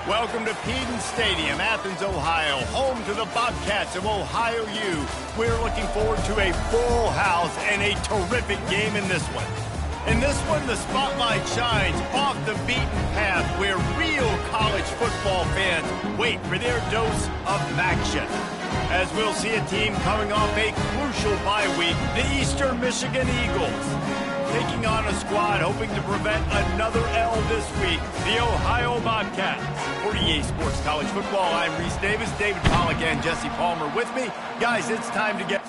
Welcome to Peden Stadium, Athens, Ohio, home to the Bobcats of Ohio U. We're looking forward to a full house and a terrific game in this one. In this one, the spotlight shines off the beaten path where real college football fans wait for their dose of action. As we'll see a team coming off a crucial bye week, the Eastern Michigan Eagles, taking on a squad hoping to prevent another L this week, the Ohio Bobcats. For EA Sports College Football, I'm Reese Davis, David Pollack, and Jesse Palmer with me. Guys, it's time to get...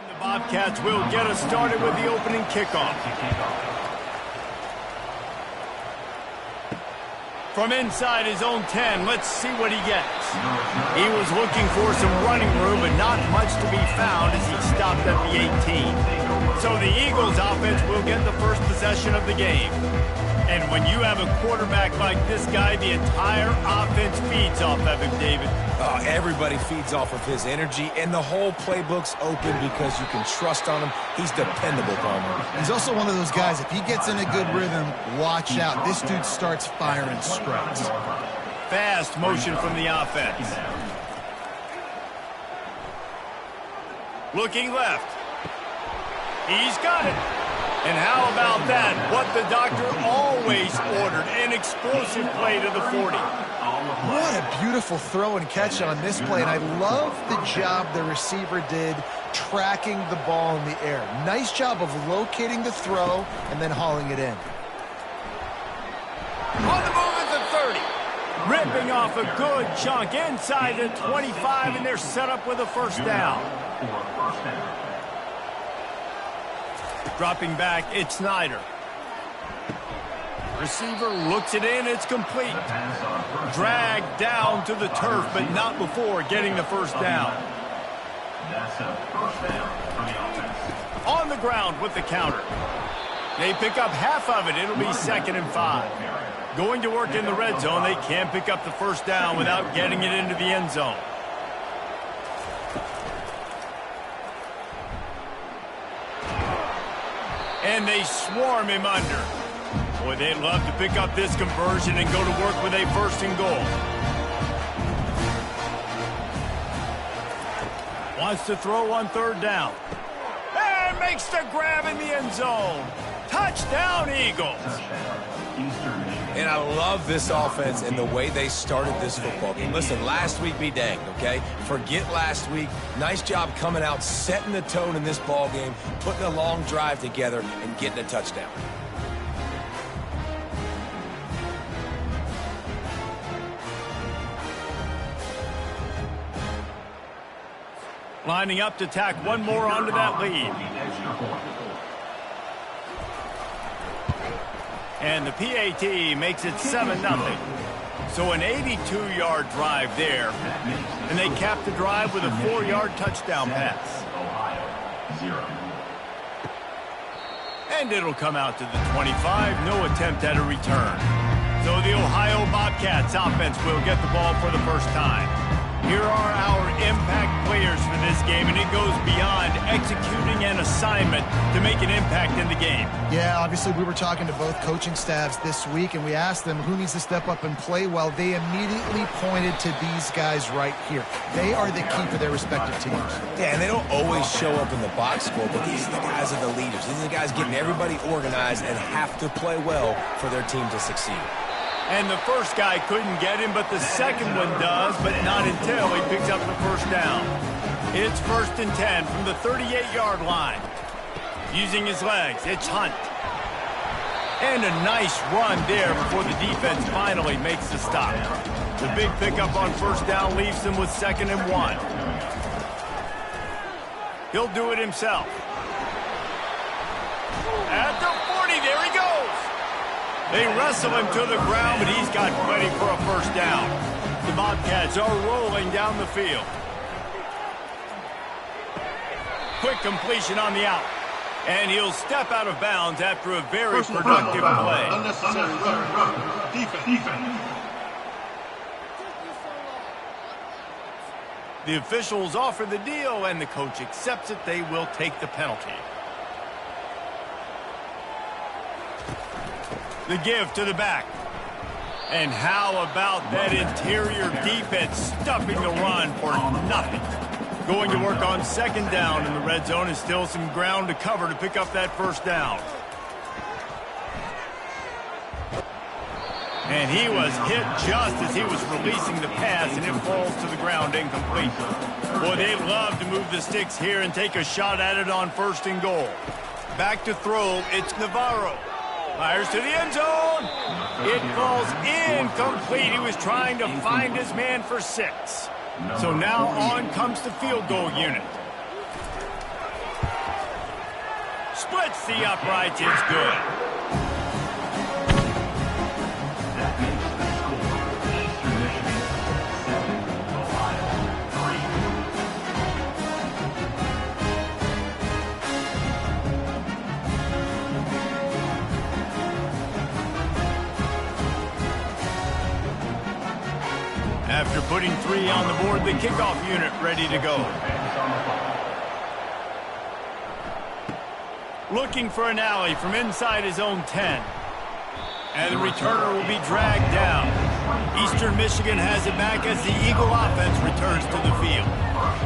The Bobcats will get us started with the opening kickoff. From inside his own 10, let's see what he gets. He was looking for some running room, but not much to be found as he stopped at the 18. So the Eagles offense will get the first possession of the game. And when you have a quarterback like this guy, the entire offense feeds off of him, David. Everybody feeds off of his energy, and the whole playbook's open because you can trust on him. He's dependable, Palmer. He's also one of those guys, if he gets in a good rhythm, watch out. This dude starts firing strikes. Fast motion from the offense. Looking left. He's got it. And how about that? What the doctor always ordered, an explosive play to the 40. What a beautiful throw and catch on this play, and I love the job the receiver did tracking the ball in the air. Nice job of locating the throw and then hauling it in. On the move at the 30. Ripping off a good chunk inside the 25, and they're set up with a first down. Dropping back, it's Snyder. Receiver looks it in, it's complete. Dragged down to the turf, but not before getting the first down. On the ground with the counter. They pick up half of it, it'll be 2nd and 5. Going to work in the red zone, they can't pick up the first down without getting it into the end zone. And they swarm him under. Boy, they'd love to pick up this conversion and go to work with a 1st and goal. Wants to throw on 3rd down. And makes the grab in the end zone. Touchdown, Eagles. And I love this offense and the way they started this football game. Listen, last week be danged, okay? Forget last week. Nice job coming out, setting the tone in this ball game, putting a long drive together, and getting a touchdown. Lining up to tack one more onto that lead. And the PAT makes it 7-0. So an 82-yard drive there. And they cap the drive with a 4-yard touchdown pass. And it'll come out to the 25. No attempt at a return. So the Ohio Bobcats offense will get the ball for the first time. Here are our impact players for this game, and it goes beyond executing an assignment to make an impact in the game. Yeah, obviously we were talking to both coaching staffs this week, and we asked them who needs to step up and play well. They immediately pointed to these guys right here. They are the key for their respective teams. Yeah, and they don't always show up in the box score, but these are the guys that are the leaders. These are the guys getting everybody organized and have to play well for their team to succeed. And the first guy couldn't get him, but the second one does, but not until he picks up the first down. It's 1st and 10 from the 38-yard line. Using his legs, it's Hunt. And a nice run there before the defense finally makes the stop. The big pickup on first down leaves him with 2nd and 1. He'll do it himself. At the 40, there he goes. They wrestle him to the ground, but he's got plenty for a first down. The Bobcats are rolling down the field. Quick completion on the out. And he'll step out of bounds after a very productive play. Defense. The officials offer the deal, and the coach accepts it. They will take the penalty. The give to the back. And how about that interior defense stuffing the run for nothing? Going to work on second down in the red zone, and still some ground to cover to pick up that first down. And he was hit just as he was releasing the pass, and it falls to the ground incomplete. Boy, they love to move the sticks here and take a shot at it on first and goal. Back to throw, it's Navarro. Fires to the end zone. It falls incomplete. He was trying to find his man for 6. So now on comes the field goal unit. Splits the uprights. It's good. After putting 3 on the board, the kickoff unit ready to go. Looking for an alley from inside his own 10. And the returner will be dragged down. Eastern Michigan has it back as the Eagle offense returns to the field.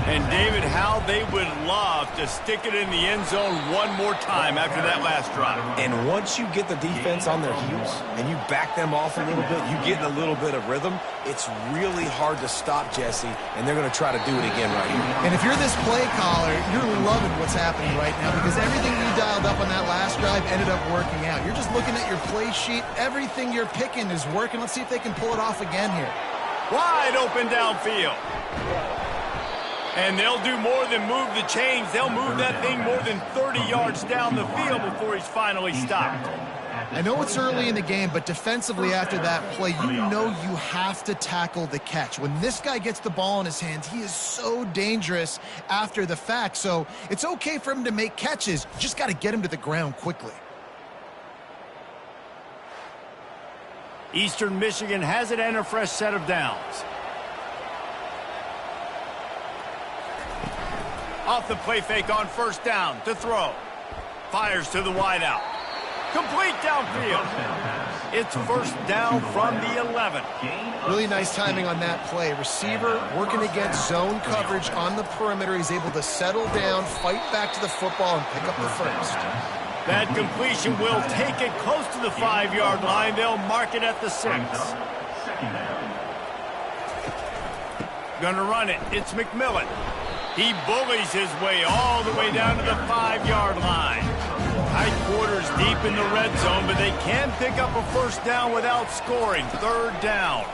And David, how they would love to stick it in the end zone one more time after that last drive. And once you get the defense on their heels and you back them off a little bit, you get in a little bit of rhythm, it's really hard to stop, Jesse, and they're going to try to do it again right here. And if you're this play caller, you're loving what's happening right now because everything you dialed up on that last drive ended up working out. You're just looking at your play sheet. Everything you're picking is working. Let's see if they can pull it off again here. Wide open downfield. And they'll do more than move the chains. They'll move that thing more than 30 yards down the field before he's finally stopped. I know it's early in the game, but defensively after that play, you know you have to tackle the catch. When this guy gets the ball in his hands, he is so dangerous after the fact. So it's okay for him to make catches. You just got to get him to the ground quickly. Eastern Michigan has it and a fresh set of downs. Off the play fake on first down to throw. Fires to the wideout. Complete downfield. It's first down from the 11. Really nice timing on that play. Receiver working against zone coverage on the perimeter. He's able to settle down, fight back to the football, and pick up the first. That completion will take it close to the 5-yard line. They'll mark it at the 6. Gonna run it. It's McMillan. He bullies his way all the way down to the 5-yard line. Tight quarters deep in the red zone, but they can pick up a first down without scoring. Third down.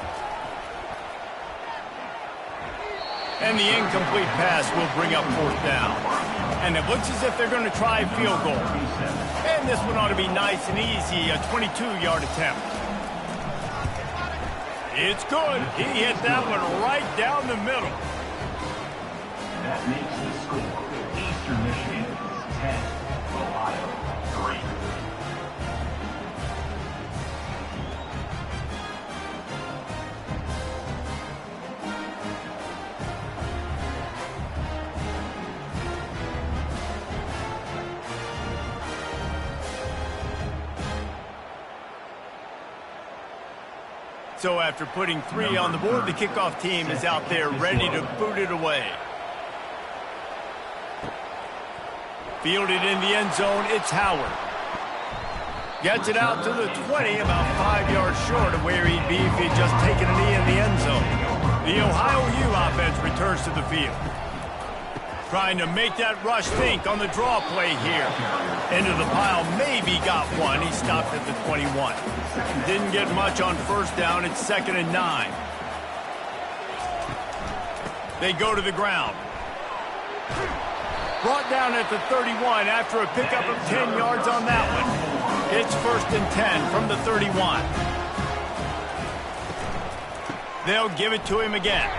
And the incomplete pass will bring up fourth down. And it looks as if they're going to try a field goal. And this one ought to be nice and easy, a 22-yard attempt. It's good. He hit that one right down the middle. That makes the score Eastern Michigan 10, Ohio 3. So after putting 3 on the board, the kickoff team is out there ready to boot it away. Fielded in the end zone, it's Howard. Gets it out to the 20, about 5 yards short of where he'd be if he'd just taken a knee in the end zone. The Ohio U offense returns to the field. Trying to make that rush think on the draw play here. Into the pile, maybe got one. He stopped at the 21. Didn't get much on first down. It's 2nd and 9. They go to the ground. Brought down at the 31 after a pickup of 10 yards on that one. It's 1st and 10 from the 31. They'll give it to him again.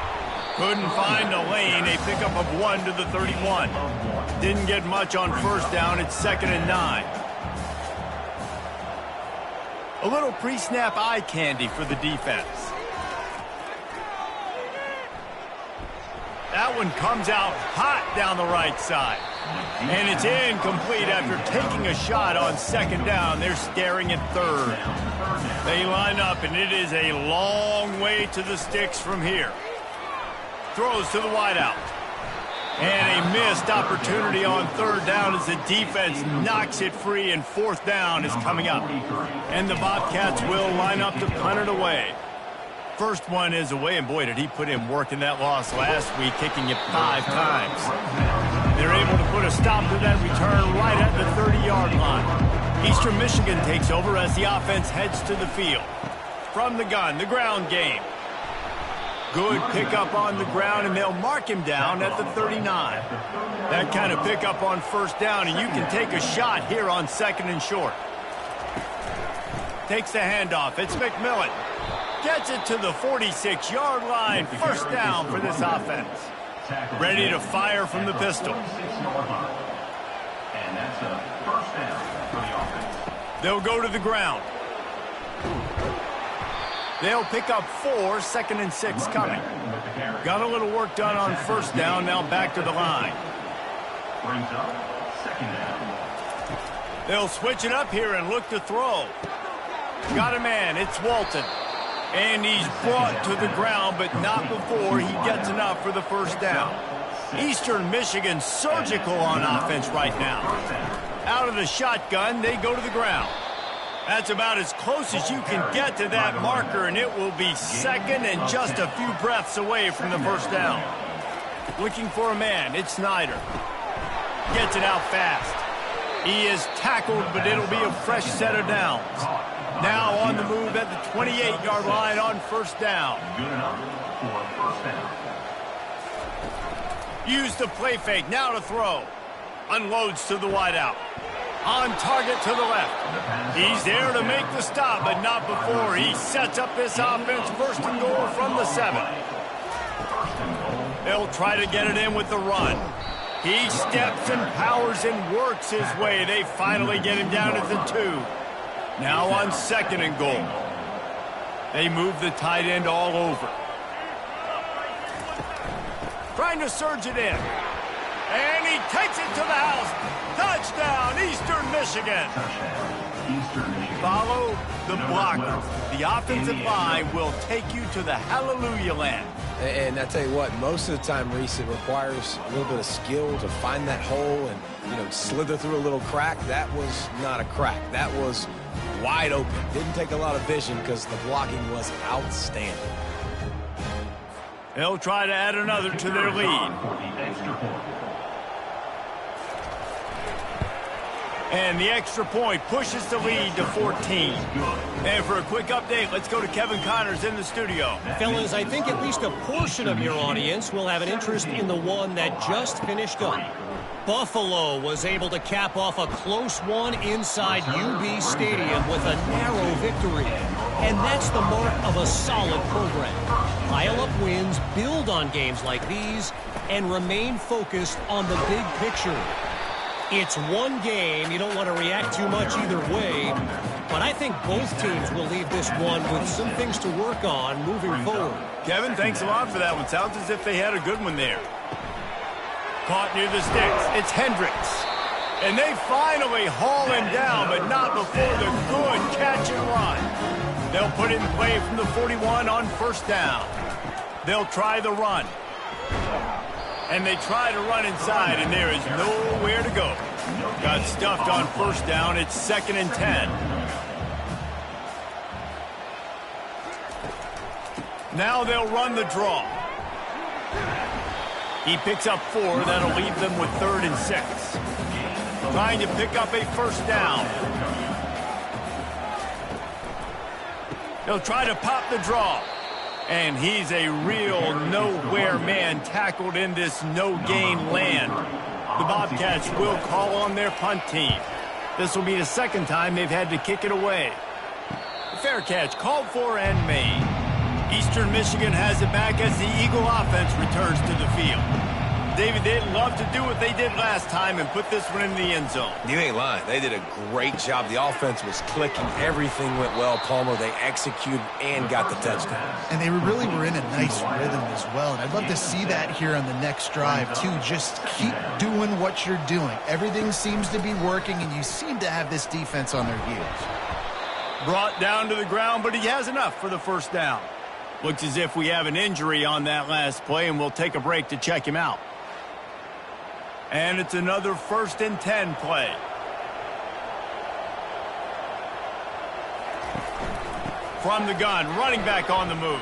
Couldn't find a lane. A pickup of 1 to the 31. Didn't get much on first down. It's 2nd and 9. A little pre-snap eye candy for the defense. That one comes out hot down the right side. And it's incomplete after taking a shot on second down. They're staring at third. They line up, and it is a long way to the sticks from here. Throws to the wideout. And a missed opportunity on third down as the defense knocks it free, and fourth down is coming up. And the Bobcats will line up to punt it away. First one is away, and boy, did he put in work in that loss last week, kicking it 5 times. They're able to put a stop to that return right at the 30-yard line. Eastern Michigan takes over as the offense heads to the field. From the gun, the ground game. Good pickup on the ground, and they'll mark him down at the 39. That kind of pickup on first down, and you can take a shot here on second and short. Takes the handoff. It's McMillan. Gets it to the 46-yard line. First down for this offense. Ready to fire from the pistol. And that's a first down for the offense. They'll go to the ground. They'll pick up 4, second and 6 coming. Got a little work done on first down, now back to the line. Brings up second down. They'll switch it up here and look to throw. Got a man, it's Walton. And he's brought to the ground, but not before he gets enough for the first down. Eastern Michigan surgical on offense right now. Out of the shotgun, they go to the ground. That's about as close as you can get to that marker, and it will be second and just a few breaths away from the first down. Looking for a man, it's Snyder. Gets it out fast. He is tackled, but it'll be a fresh set of downs. Now on the move at the 28-yard line on first down. Good enough for first down. Use the play fake, now to throw. Unloads to the wideout. On target to the left. He's there to make the stop, but not before. He sets up this offense first and goal from the 7. They'll try to get it in with the run. He steps and powers and works his way. They finally get him down at the 2. Now on second and goal. They move the tight end all over. Trying to surge it in. And he takes it to the house. Touchdown, Eastern Michigan. Follow the blockers. The offensive line will take you to the hallelujah land. And I tell you what, most of the time, Reese, it requires a little bit of skill to find that hole and, slither through a little crack. That was not a crack. That was wide open. Didn't take a lot of vision because the blocking was outstanding. They'll try to add another to their lead. And the extra point pushes the lead to 14. And for a quick update, let's go to Kevin Connors in the studio. Fellas, I think at least a portion of your audience will have an interest in the one that just finished up. Buffalo was able to cap off a close one inside UB Stadium with a narrow victory. And that's the mark of a solid program. Pile up wins, build on games like these, and remain focused on the big picture. It's one game. You don't want to react too much either way. But I think both teams will leave this one with some things to work on moving forward. Kevin, thanks a lot for that one. Sounds as if they had a good one there. Caught near the sticks. It's Hendricks. And they finally haul him down, but not before the good catch and run. They'll put it in play from the 41 on first down. They'll try the run. And they try to run inside, and there is nowhere to go. Got stuffed on first down. It's second and 10. Now they'll run the draw. He picks up 4. That'll leave them with third and 6. Trying to pick up a first down. They'll try to pop the draw. And he's a real nowhere man tackled in this no-gain land. The Bobcats will call on their punt team. This will be the second time they've had to kick it away. The fair catch called for and made. Eastern Michigan has it back as the Eagle offense returns to the field. David, they'd love to do what they did last time and put this one in the end zone. You ain't lying. They did a great job. The offense was clicking. Everything went well, Palmer. They executed and got the touchdown. And they really were in a nice rhythm as well. And I'd love to see that here on the next drive, too. Just keep doing what you're doing. Everything seems to be working, and you seem to have this defense on their heels. Brought down to the ground, but he has enough for the first down. Looks as if we have an injury on that last play, and we'll take a break to check him out. And it's another 1st and 10 play. From the gun, running back on the move.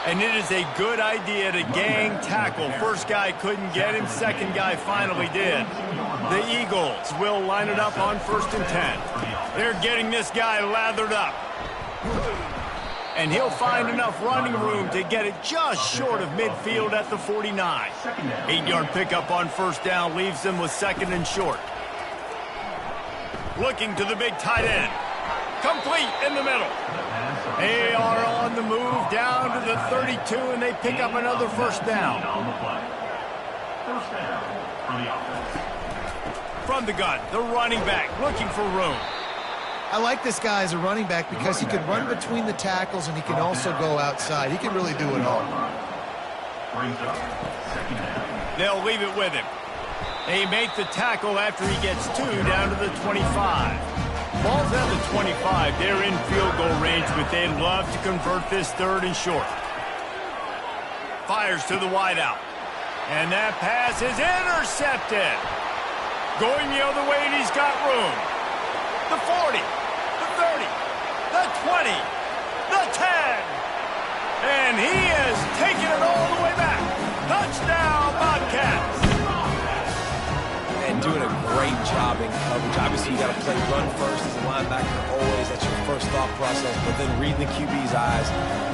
And it is a good idea to gang tackle. First guy couldn't get him, second guy finally did. The Eagles will line it up on 1st and 10. They're getting this guy lathered up. And he'll find enough running room to get it just short of midfield at the 49. 8-yard pickup on first down leaves them with 2nd and short. Looking to the big tight end. Complete in the middle. They are on the move down to the 32, and they pick up another first down. First down for the offense. From the gun, the running back looking for room. I like this guy as a running back because he can run between the tackles and he can also go outside. He can really do it all. Brings up 2nd down. They'll leave it with him. They make the tackle after he gets 2 down to the 25. Ball's at the 25. They're in field goal range, but they'd love to convert this 3rd and short. Fires to the wideout. And that pass is intercepted. Going the other way, and he's got room. The 40, the 30, the 20, the 10. And he is taking it all the way back. Touchdown, Bobcats. And doing a great job in coverage. Obviously, you got to play run first as a linebacker always. That's your first thought process. But then reading the QB's eyes,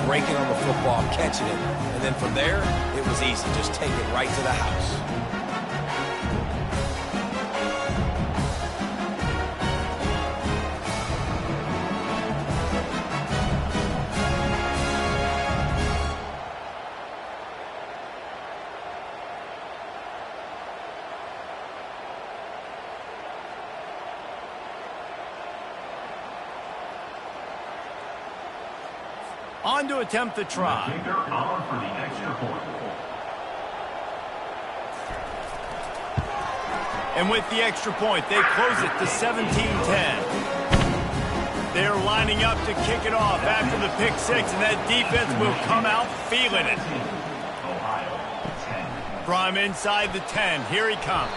breaking on the football, catching it. And then from there, it was easy. Just take it right to the house. On to attempt the try. Kicker on for the extra point. And with the extra point, they close it to 17-10. They're lining up to kick it off after the pick 6, and that defense will come out feeling it. Ohio 10. From inside the 10, here he comes.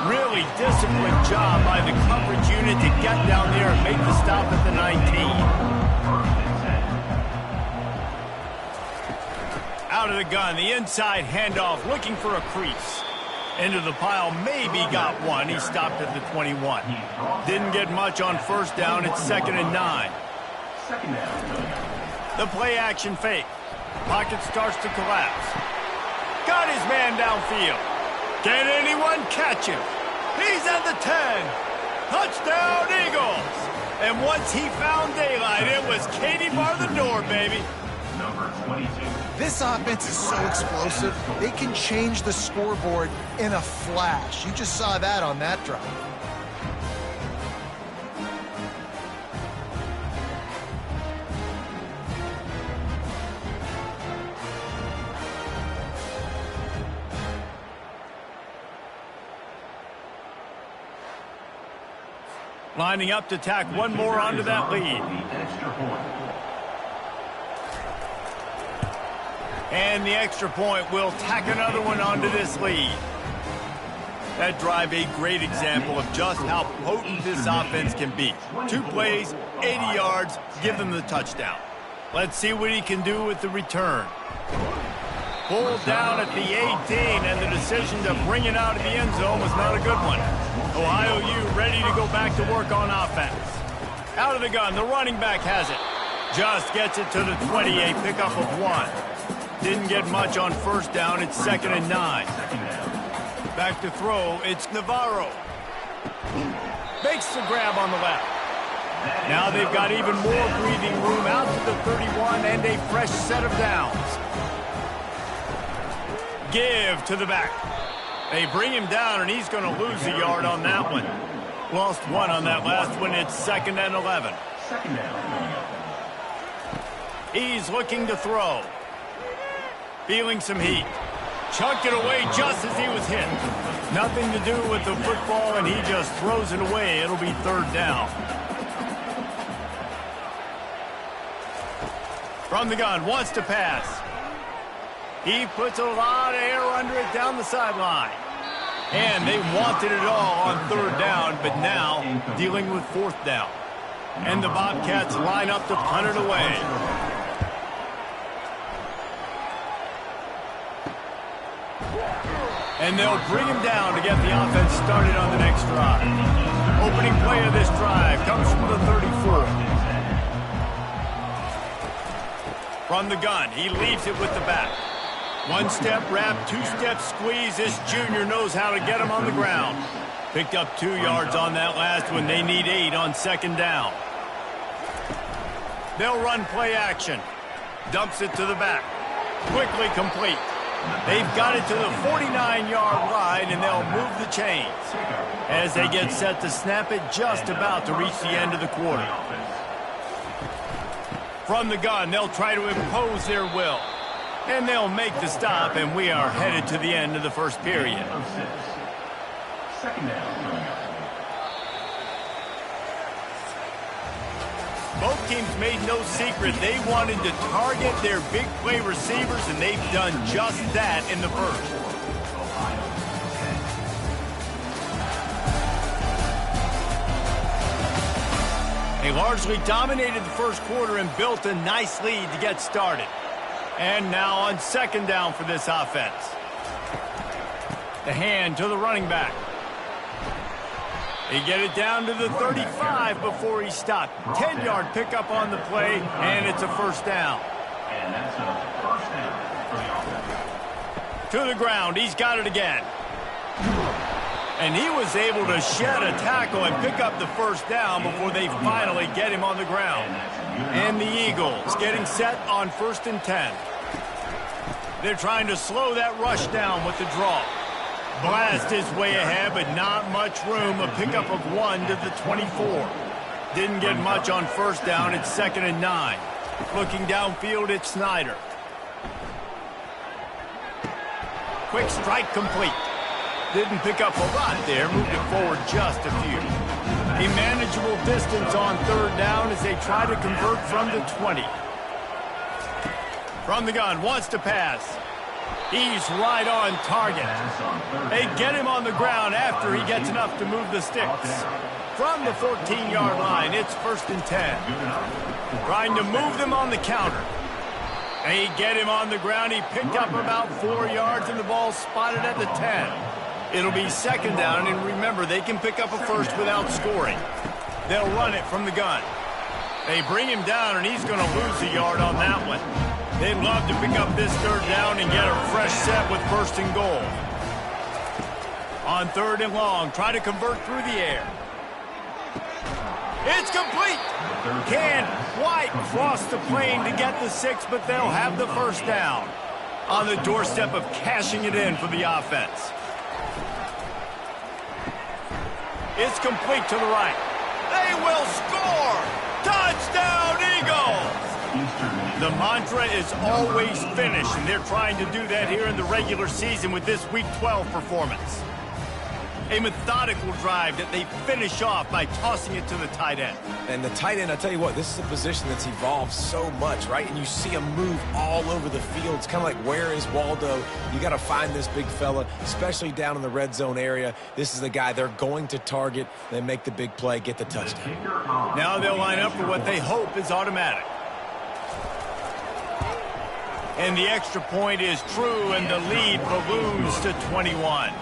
Really disciplined job by the coverage unit to get down there and make the stop at the 19. Out of the gun, the inside handoff, looking for a crease. Into the pile, maybe got one. He stopped at the 21. Didn't get much on first down. It's 2nd and 9. The play action fake. Pocket starts to collapse. Got his man downfield. Can anyone catch him? He's at the 10. Touchdown, Eagles. And once he found daylight, it was Katie bar the door, baby. Number 22. This offense is so explosive, they can change the scoreboard in a flash. You just saw that on that drive. Lining up to tack one more onto that lead. The extra point. And the extra point will tack another one onto this lead. That drive, a great example of just how potent this offense can be. 2 plays, 80 yards, give them the touchdown. Let's see what he can do with the return. Pulled down at the 18, and the decision to bring it out of the end zone was not a good one. Ohio U ready to go back to work on offense. Out of the gun, the running back has it. Just gets it to the 20, a pickup of 1. Didn't get much on first down. It's 2nd and 9. Back to throw. It's Navarro. Makes the grab on the left. Now they've got even more breathing room out to the 31 and a fresh set of downs. Give to the back. They bring him down, and he's going to lose a yard on that one. Lost one on that last one. It's 2nd and 11. Second down. He's looking to throw. Feeling some heat. Chucked it away just as he was hit. Nothing to do with the football, and he just throws it away. It'll be 3rd down. From the gun, wants to pass. He puts a lot of air under it down the sideline. And they wanted it all on 3rd down, but now dealing with 4th down. And the Bobcats line up to punt it away. And they'll bring him down to get the offense started on the next drive. Opening play of this drive comes from the 34. From the gun, he leaves it with the back. 1-step wrap, 2-step squeeze. This junior knows how to get him on the ground. Picked up 2 yards on that last one. They need 8 on 2nd down. They'll run play action. Dumps it to the back. Quickly complete. They've got it to the 49-yard line, and they'll move the chains as they get set to snap it just about to reach the end of the quarter. From the gun, they'll try to impose their will. And they'll make the stop, and we are headed to the end of the first period. Second down. Both teams made no secret they wanted to target their big play receivers, and they've done just that in the first. They largely dominated the first quarter and built a nice lead to get started. And now on 2nd down for this offense. The hand to the running back. They get it down to the 35 before he stopped. 10-yard pickup on the play, and it's a 1st down. And that's a 1st down for the offense. To the ground, he's got it again. And he was able to shed a tackle and pick up the 1st down before they finally get him on the ground. And the Eagles getting set on 1st and 10. They're trying to slow that rush down with the draw. Blast his way ahead, but not much room. A pickup of 1 to the 24. Didn't get much on 1st down. It's 2nd and 9. Looking downfield, it's Snyder. Quick strike complete. Didn't pick up a lot there. Moved it forward just a few. A manageable distance on 3rd down as they try to convert from the 20. From the gun, wants to pass. He's right on target. They get him on the ground after he gets enough to move the sticks. From the 14-yard line, it's 1st and 10. Trying to move them on the counter. They get him on the ground. He picked up about 4 yards, and the ball spotted at the 10. It'll be 2nd down, and remember, they can pick up a 1st without scoring. They'll run it from the gun. They bring him down, and he's going to lose a yard on that one. They'd love to pick up this 3rd down and get a fresh set with 1st and goal. On 3rd and long, try to convert through the air. It's complete. Can't quite cross the plane to get the 6, but they'll have the 1st down. On the doorstep of cashing it in for the offense. It's complete to the right. They will score! Touchdown, Eagles! The mantra is always finish, and they're trying to do that here in the regular season with this Week 12 performance. A methodical drive that they finish off by tossing it to the tight end. And the tight end, I tell you what, this is a position that's evolved so much, right? And you see him move all over the field. It's kind of like, where is Waldo? You got to find this big fella, especially down in the red zone area. This is the guy they're going to target. They make the big play, get the touchdown. Now they'll line up for what they hope is automatic. And the extra point is true, and the lead balloons to 21.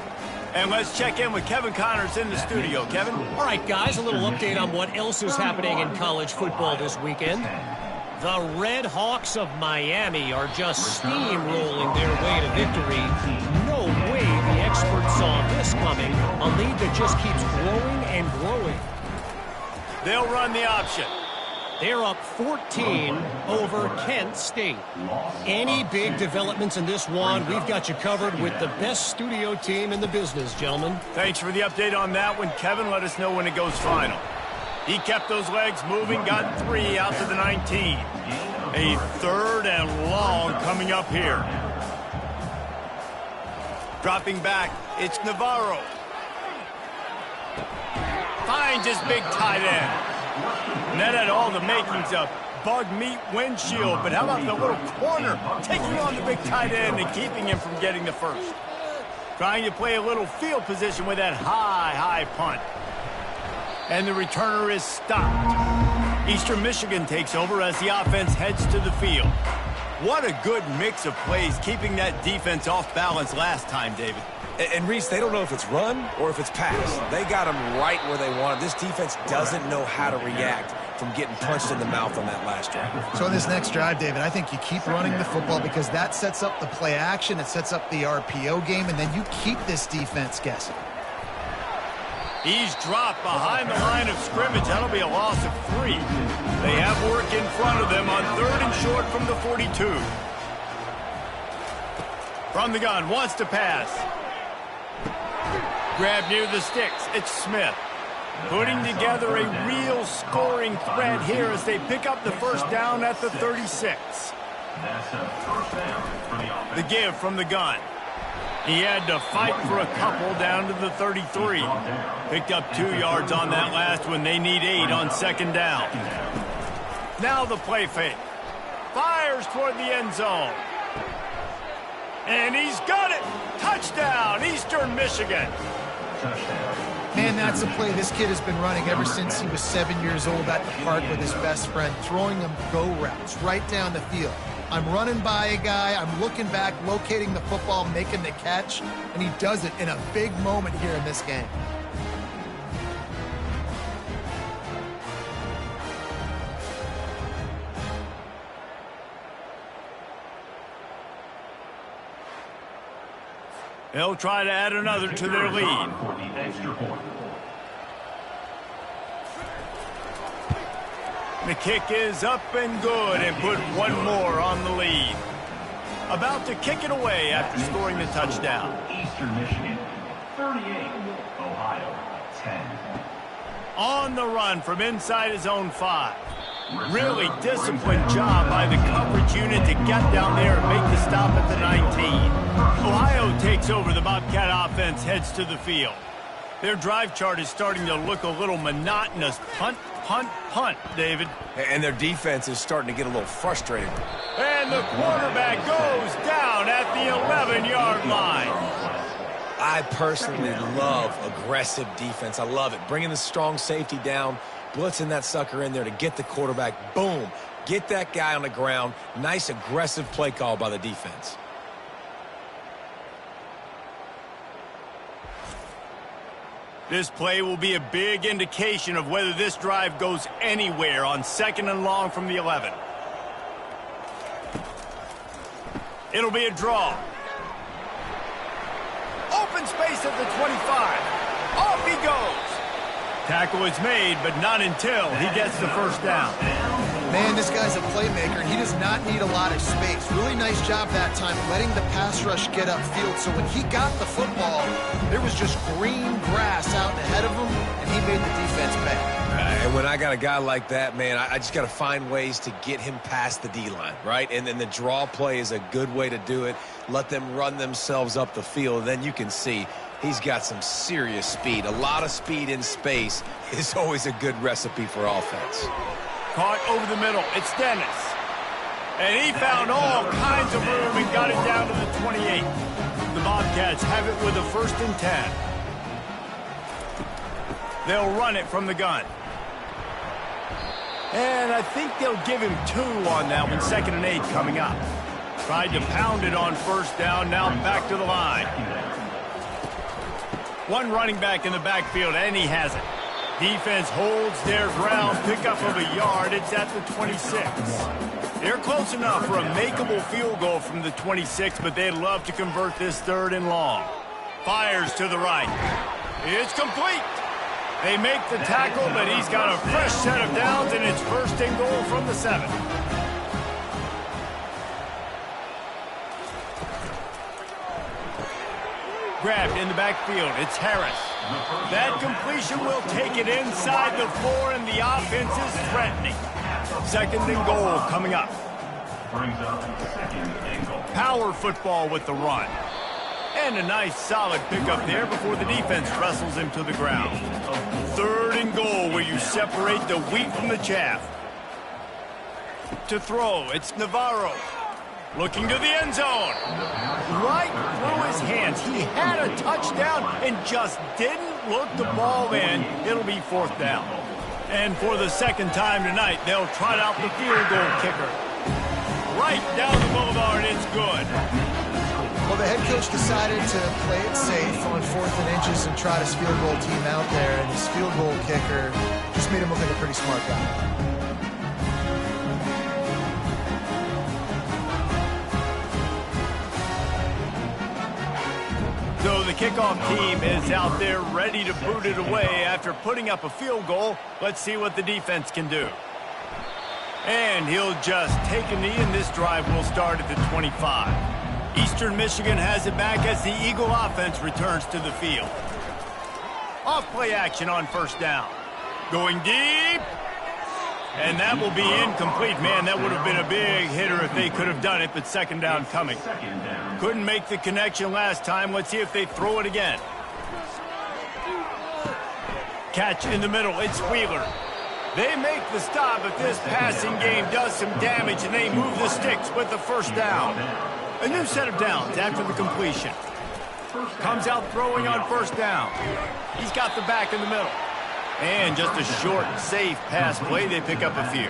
And let's check in with Kevin Connors in the studio. Kevin? All right, guys, a little update on what else is happening in college football this weekend. The Red Hawks of Miami are just steamrolling their way to victory. No way the experts saw this coming. A lead that just keeps growing and growing. They'll run the option. They're up 14 over Kent State. Any big developments in this one, we've got you covered with the best studio team in the business, gentlemen. Thanks for the update on that one, Kevin. Let us know when it goes final. He kept those legs moving, got 3 out to the 19. A 3rd and long coming up here. Dropping back, it's Navarro. Finds his big tight end. And that had all the makings of bug meat windshield, but how about the little corner taking on the big tight end and keeping him from getting the first? Trying to play a little field position with that high punt. And the returner is stopped. Eastern Michigan takes over as the offense heads to the field. What a good mix of plays, keeping that defense off balance last time, David. And Reese, they don't know if it's run or if it's pass. They got them right where they want it. This defense doesn't know how to react from getting punched in the mouth on that last drive. So in this next drive, David, I think you keep running the football because that sets up the play action, it sets up the RPO game, and then you keep this defense guessing. He's dropped behind the line of scrimmage. That'll be a loss of 3. They have work in front of them on 3rd and short from the 42. From the gun, wants to pass. Grab near the sticks. It's Smith. Putting together a real scoring threat here as they pick up the first down at the 36. The give from the gun. He had to fight for a couple down to the 33. Picked up 2 yards on that last one. They need 8 on 2nd down. Now the play fake. Fires toward the end zone. And he's got it. Touchdown, Eastern Michigan. Man, that's a play this kid has been running ever since he was 7 years old at the park with his best friend, throwing them go routes right down the field. I'm running by a guy, I'm looking back, locating the football, making the catch, and he does it in a big moment here in this game. They'll try to add another to their lead. The kick is up and good and put one more on the lead. About to kick it away after scoring the touchdown. Eastern Michigan, 38. Ohio, 10. On the run from inside his own 5. Really disciplined job by the coverage unit to get down there and make the stop at the 19. Ohio takes over. The Bobcat offense heads to the field. Their drive chart is starting to look a little monotonous. Punt, punt, punt, David. And their defense is starting to get a little frustrated. And the quarterback goes down at the 11-yard line. I personally love aggressive defense. I love it. Bringing the strong safety down, blitzing that sucker in there to get the quarterback. Boom. Get that guy on the ground. Nice aggressive play call by the defense. This play will be a big indication of whether this drive goes anywhere on 2nd and long from the 11. It'll be a draw. Open space at the 25. Off he goes. Tackle is made, but not until he gets the first down. Man, this guy's a playmaker, and he does not need a lot of space. Really nice job that time letting the pass rush get upfield. So when he got the football, there was just green grass out ahead of him, and he made the defense pay. And when I got a guy like that, man, I just got to find ways to get him past the D-line, right? And then the draw play is a good way to do it. Let them run themselves up the field. Then you can see he's got some serious speed. A lot of speed in space is always a good recipe for offense. Caught over the middle. It's Dennis. And he found all kinds of room and got it down to the 28. The Bobcats have it with a 1st and 10. They'll run it from the gun. And I think they'll give him 2 on that one. 2nd and 8 coming up. Tried to pound it on 1st down. Now back to the line. One running back in the backfield, and he has it. Defense holds their ground, pickup of a yard. It's at the 26. They're close enough for a makeable field goal from the 26, but they'd love to convert this 3rd and long. Fires to the right. It's complete. They make the tackle, but he's got a fresh set of downs, and it's first and goal from the 7. Grabbed in the backfield. It's Harris. That completion will take it inside the 4, and the offense is threatening. Second and goal coming up. Brings up second and goal. Power football with the run. And a nice solid pickup there before the defense wrestles him to the ground. Third and goal where you separate the wheat from the chaff. To throw, it's Navarro. Looking to the end zone. Right through his hands. He had a touchdown and just didn't look the ball in. It'll be 4th down. And for the second time tonight, they'll trot out the field goal kicker. Right down the boulevard, it's good. Well, the head coach decided to play it safe on 4th and inches and trot his field goal team out there, and his field goal kicker just made him look like a pretty smart guy. So the kickoff team is out there ready to boot it away after putting up a field goal. Let's see what the defense can do. And he'll just take a knee, and this drive will start at the 25. Eastern Michigan has it back as the Eagle offense returns to the field. Off play action on first down. Going deep. And that will be incomplete. Man, that would have been a big hitter if they could have done it, but second down coming. Couldn't make the connection last time. Let's see if they throw it again. Catch in the middle. It's Wheeler. They make the stop, but this passing game does some damage, and they move the sticks with the first down. A new set of downs after the completion. Comes out throwing on first down. He's got the back in the middle. And just a short, safe pass play. They pick up a few.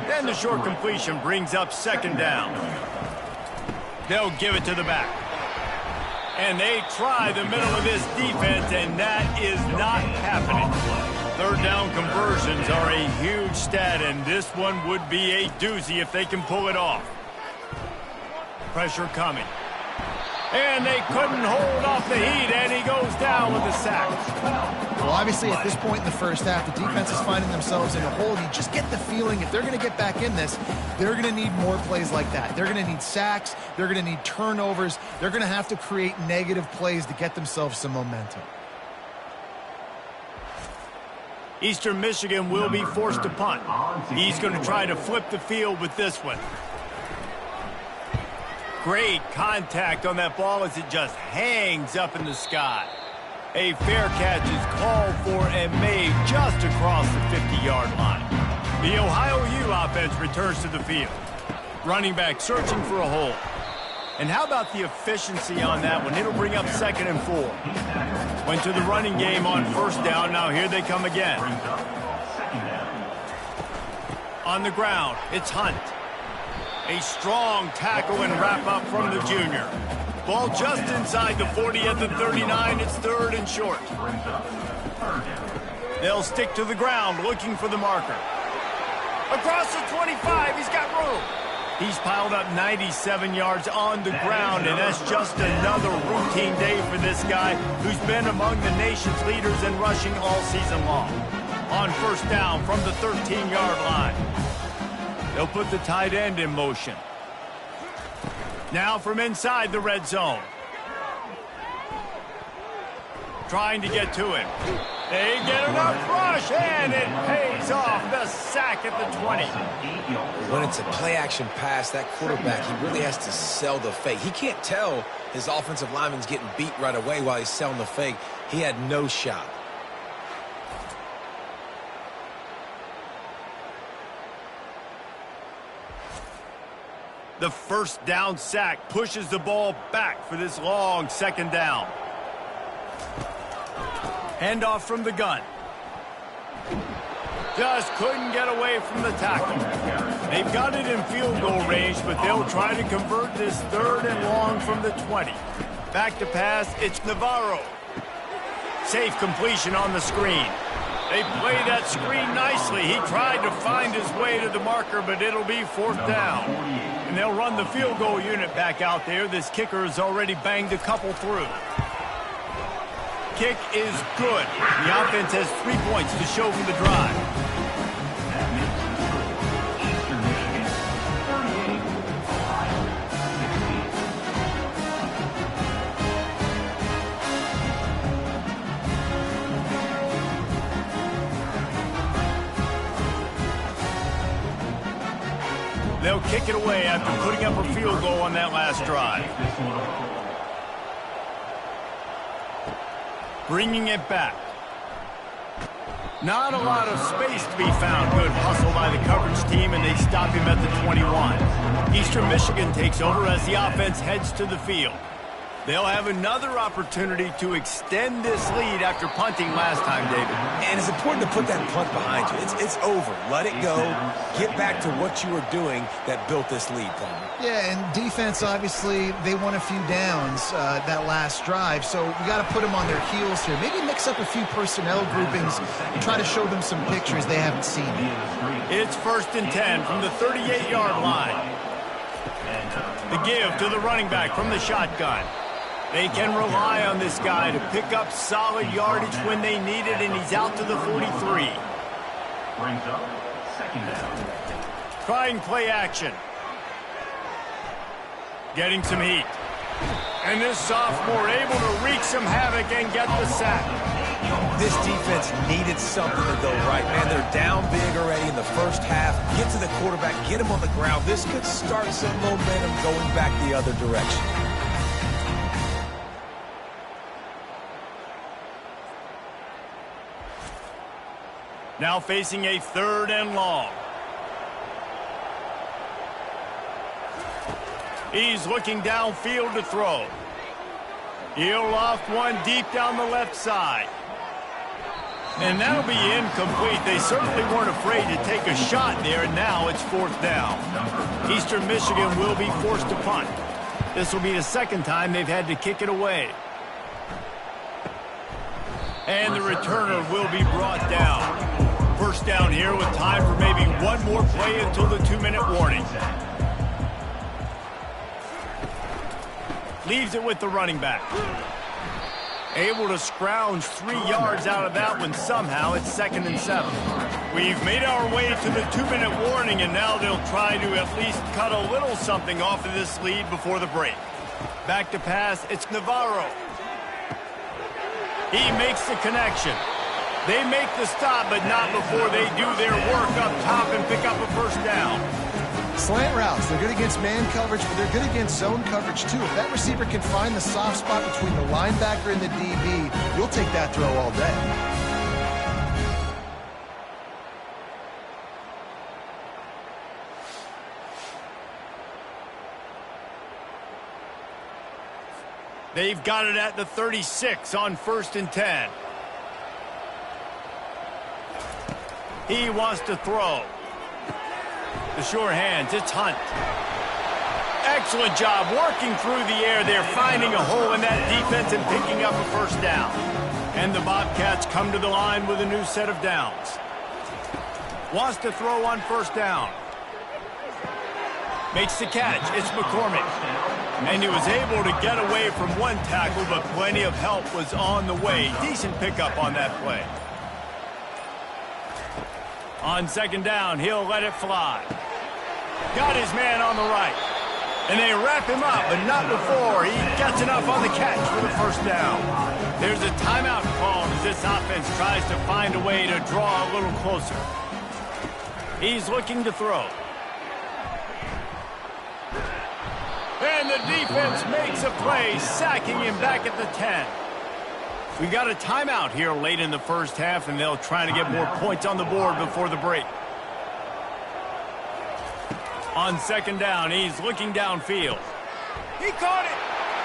Then the short completion brings up second down. They'll give it to the back. And they try the middle of this defense, and that is not happening. Third down conversions are a huge stat, and this one would be a doozy if they can pull it off. Pressure coming. And they couldn't hold off the heat, and he goes down with a sack. Well, obviously, at this point in the first half, the defense is finding themselves in a hole. You just get the feeling if they're going to get back in this, they're going to need more plays like that. They're going to need sacks. They're going to need turnovers. They're going to have to create negative plays to get themselves some momentum. Eastern Michigan will be forced to punt. He's going to try to flip the field with this one. Great contact on that ball as it just hangs up in the sky. A fair catch is called for and made just across the 50-yard line. The Ohio U offense returns to the field. Running back searching for a hole. And how about the efficiency on that one? It'll bring up 2nd and 4. Went to the running game on first down. Now here they come again. On the ground, it's Hunt. A strong tackle and wrap up from the junior. Ball just inside the 40 at the 39. It's 3rd and short. They'll stick to the ground looking for the marker. Across the 25, he's got room. He's piled up 97 yards on the ground, and that's just another routine day for this guy who's been among the nation's leaders in rushing all season long. On first down from the 13-yard line. They'll put the tight end in motion. Now from inside the red zone. Trying to get to him. They get enough rush, and it pays off. The sack at the 20. When it's a play-action pass, that quarterback, he really has to sell the fake. He can't tell his offensive lineman's getting beat right away while he's selling the fake. He had no shot. The first down sack pushes the ball back for this long second down. Handoff from the gun. Just couldn't get away from the tackle. They've got it in field goal range, but they'll try to convert this 3rd and long from the 20. Back to pass, it's Navarro. Safe completion on the screen. They play that screen nicely. He tried to find his way to the marker, but it'll be 4th down. And they'll run the field goal unit back out there. This kicker has already banged a couple through. kick is good. The offense has 3 points to show for the drive. That makes the score Eastern Michigan 38, Ohio 16. They'll kick it away after putting up a field goal on that last drive. Bringing it back. Not a lot of space to be found. Good hustle by the coverage team, and they stop him at the 21. Eastern Michigan takes over as the offense heads to the field. They'll have another opportunity to extend this lead after punting last time, David. And it's important to put that punt behind you. It's over. Let it go. Get back to what you were doing that built this lead, Palmer. Yeah, and defense, obviously, they won a few downs that last drive, so we got to put them on their heels here. Maybe mix up a few personnel groupings and try to show them some pictures they haven't seen. It's 1st and 10 from the 38-yard line. The give to the running back from the shotgun. They can rely on this guy to pick up solid yardage when they need it, and he's out to the 43. Brings up 2nd down. Trying play action. Getting some heat. And this sophomore able to wreak some havoc and get the sack. This defense needed something to go right, man. They're down big already in the first half. Get to the quarterback, get him on the ground. This could start some momentum going back the other direction. Now facing a 3rd and long. He's looking downfield to throw. He'll loft one deep down the left side. And that'll be incomplete. They certainly weren't afraid to take a shot there, and now it's 4th down. Eastern Michigan will be forced to punt. This will be the 2nd time they've had to kick it away. And the returner will be brought down. 1st down here with time for maybe one more play until the 2-minute warning. Leaves it with the running back. Able to scrounge 3 yards out of that one somehow. It's 2nd and 7. We've made our way to the 2-minute warning, and now they'll try to at least cut a little something off of this lead before the break. Back to pass, it's Navarro. He makes the connection. They make the stop, but not before they do their work up top and pick up a 1st down. Slant routes, they're good against man coverage, but they're good against zone coverage too. If that receiver can find the soft spot between the linebacker and the DB, you'll take that throw all day. They've got it at the 36 on 1st and 10. He wants to throw. The sure hands, it's Hunt. Excellent job working through the air there, finding a hole in that defense and picking up a 1st down. And the Bobcats come to the line with a new set of downs. Wants to throw on 1st down. Makes the catch. It's McCormick. And he was able to get away from one tackle, but plenty of help was on the way. Decent pickup on that play. On 2nd down, he'll let it fly. Got his man on the right. And they wrap him up, but not before he gets enough on the catch for the 1st down. There's a timeout called as this offense tries to find a way to draw a little closer. He's looking to throw. And the defense makes a play, sacking him back at the 10. We got a timeout here late in the 1st half, and they'll try to get more points on the board before the break. On 2nd down, he's looking downfield. He caught it,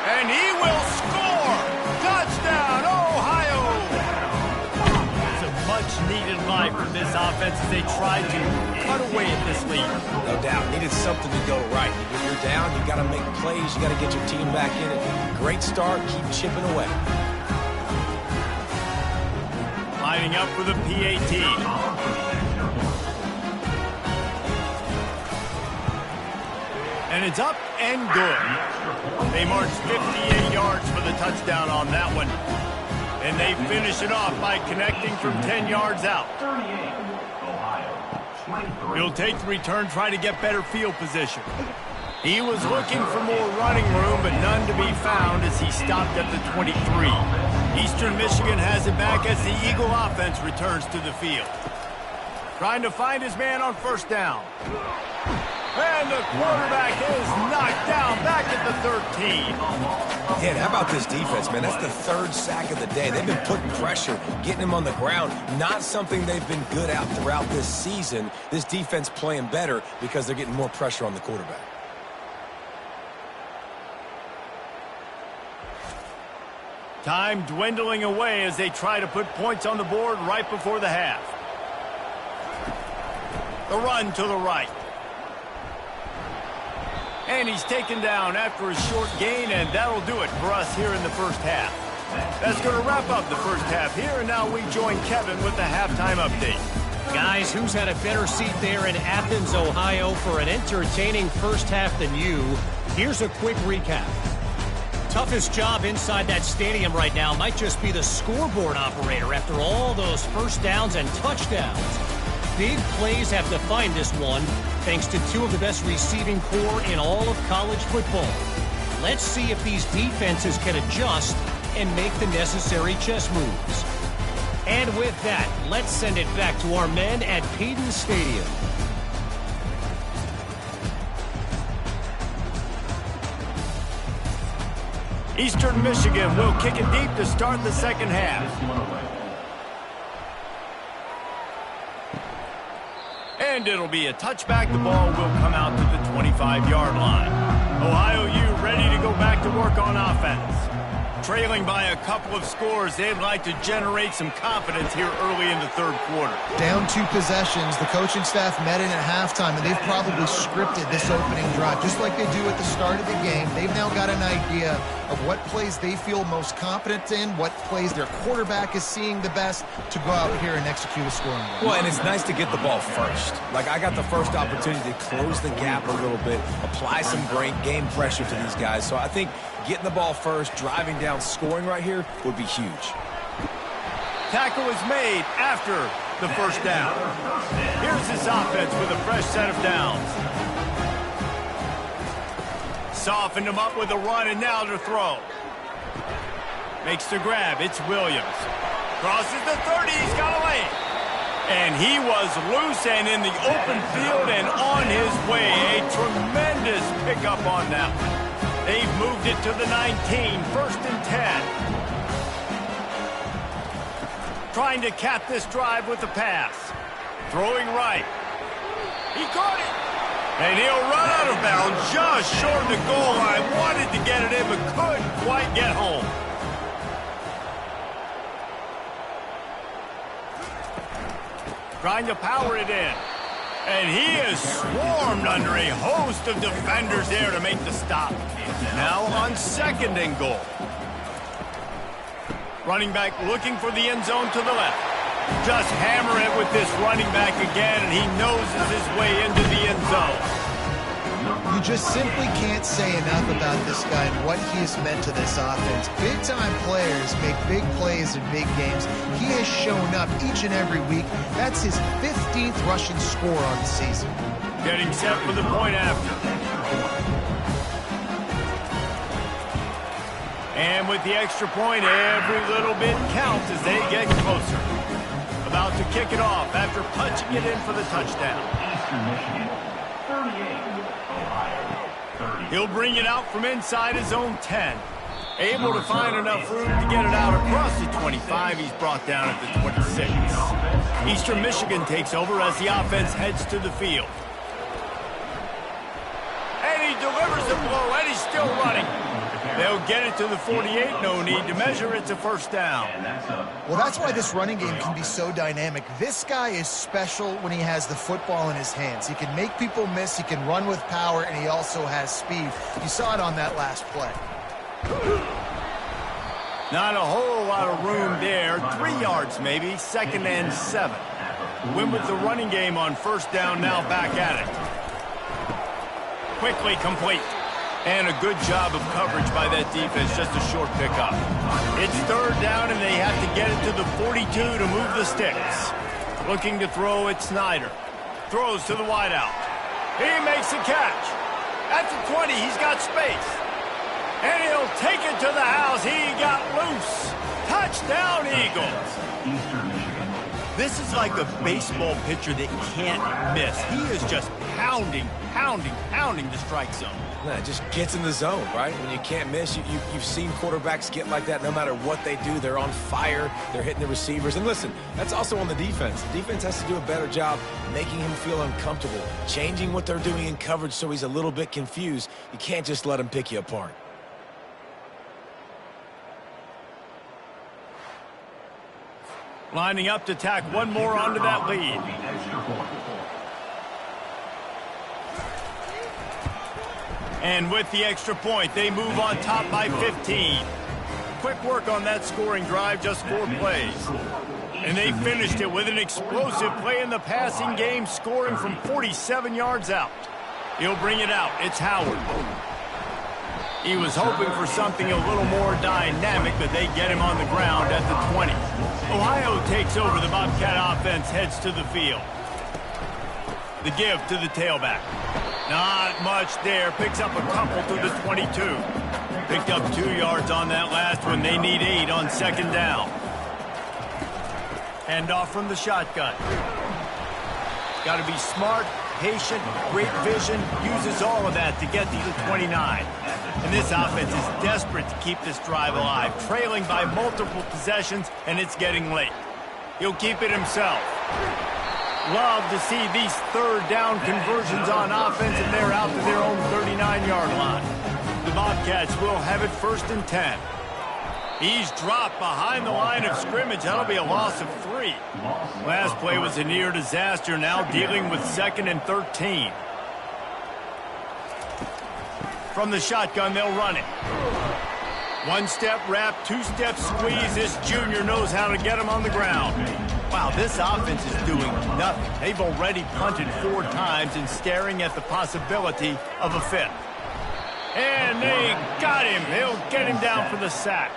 and he will score! Touchdown, Ohio! It's a much-needed life for this offense as they try to cut away at this lead. No doubt. Needed something to go right. When you're down, you got to make plays. You got to get your team back in it. Great start. Keep chipping away. Lining up for the PAT. And it's up and good. They marched 58 yards for the touchdown on that one. And they finish it off by connecting from 10 yards out. 38, Ohio. 23. He'll take the return, try to get better field position. He was looking for more running room, but none to be found as he stopped at the 23. Eastern Michigan has it back as the Eagle offense returns to the field. Trying to find his man on first down. And the quarterback is knocked down back at the 13. Man, how about this defense, man? That's the third sack of the day. They've been putting pressure, getting him on the ground. Not something they've been good at throughout this season. This defense playing better because they're getting more pressure on the quarterback. Time dwindling away as they try to put points on the board right before the half. The run to the right. And he's taken down after a short gain, and that'll do it for us here in the first half. That's going to wrap up the first half here, and now we join Kevin with the halftime update. Guys, who's had a better seat there in Athens, Ohio for an entertaining first half than you? Here's a quick recap. Toughest job inside that stadium right now might just be the scoreboard operator after all those first downs and touchdowns. Big plays have defined this one, thanks to two of the best receiving corps in all of college football. Let's see if these defenses can adjust and make the necessary chess moves. And with that, let's send it back to our men at Peden Stadium. Eastern Michigan will kick it deep to start the second half. And it'll be a touchback. The ball will come out to the 25-yard line. Ohio U ready to go back to work on offense. Trailing by a couple of scores, they'd like to generate some confidence here early in the third quarter. Down 2 possessions, the coaching staff met in at halftime, and they've probably scripted this opening drive. Just like they do at the start of the game, they've now got an idea of what plays they feel most confident in, what plays their quarterback is seeing the best to go out here and execute a scoring run. Well, and it's nice to get the ball first. Like, I got the first opportunity to close the gap a little bit, apply some game pressure to these guys. So I think getting the ball first, driving down, scoring right here would be huge. Tackle is made after the first down. Here's this offense with a fresh set of downs. Softened him up with a run, and now to throw. Makes the grab. It's Williams. Crosses the 30. He's got a lane. And he was loose and in the open field and on his way. A tremendous pickup on that one. They've moved it to the 19, 1st and 10. Trying to cap this drive with the pass. Throwing right. He caught it. And he'll run out of bounds just short of the goal line. Wanted to get it in, but couldn't quite get home. Trying to power it in. And he is swarmed under a host of defenders there to make the stop. Now on 2nd and goal. Running back looking for the end zone to the left. Just hammer it with this running back again, and he noses his way into the end zone. You just simply can't say enough about this guy and what he's meant to this offense. Big-time players make big plays in big games. He has shown up each and every week. That's his 15th rushing score on the season. Getting set for the point after. And with the extra point, every little bit counts as they get closer. About to kick it off after punching it in for the touchdown. Eastern Michigan, 38, Ohio, 30. He'll bring it out from inside his own 10. Able to find enough room to get it out across the 25. He's brought down at the 26. Eastern Michigan takes over as the offense heads to the field. And he delivers the blow, and he's still running. They'll get it to the 48. No need to measure. It's a first down. Well, that's why this running game can be so dynamic. This guy is special when he has the football in his hands. He can make people miss. He can run with power, and he also has speed. You saw it on that last play. Not a whole lot of room there. 3 yards maybe. 2nd and 7. Win with the running game on first down, now back at it. Quickly complete. And a good job of coverage by that defense, just a short pickup. It's third down, and they have to get it to the 42 to move the sticks. Looking to throw it, Snyder. Throws to the wideout. He makes the catch. At the 20, he's got space. And he'll take it to the house. He got loose. Touchdown, Eagles. This is like a baseball pitcher that can't miss. He is just pounding the strike zone. No, it just gets in the zone, right? When you can't miss, you've seen quarterbacks get like that no matter what they do. They're on fire. They're hitting the receivers. And listen, that's also on the defense. The defense has to do a better job making him feel uncomfortable, changing what they're doing in coverage so he's a little bit confused. You can't just let him pick you apart. Lining up to tack one more onto that lead. And with the extra point, they move on top by 15. Quick work on that scoring drive, just 4 plays. And they finished it with an explosive play in the passing game, scoring from 47 yards out. He'll bring it out. It's Howard. He was hoping for something a little more dynamic, but they get him on the ground at the 20. Ohio takes over. The Bobcat offense heads to the field. The give to the tailback. Not much there. Picks up a couple to the 22. Picked up 2 yards on that last one. They need 8 on second down. Handoff from the shotgun. Got to be smart, patient, great vision. Uses all of that to get to the 29. And this offense is desperate to keep this drive alive. Trailing by multiple possessions, and it's getting late. He'll keep it himself. Love to see these third down conversions on offense, and they're out to their own 39-yard line. The Bobcats will have it 1st and 10. He's dropped behind the line of scrimmage. That'll be a loss of 3. Last play was a near disaster, now dealing with 2nd and 13. From the shotgun, they'll run it. 1-step wrap, 2-step squeeze. This junior knows how to get him on the ground. Wow, this offense is doing nothing. They've already punted 4 times and staring at the possibility of a 5th. And they got him. He'll get him down for the sack.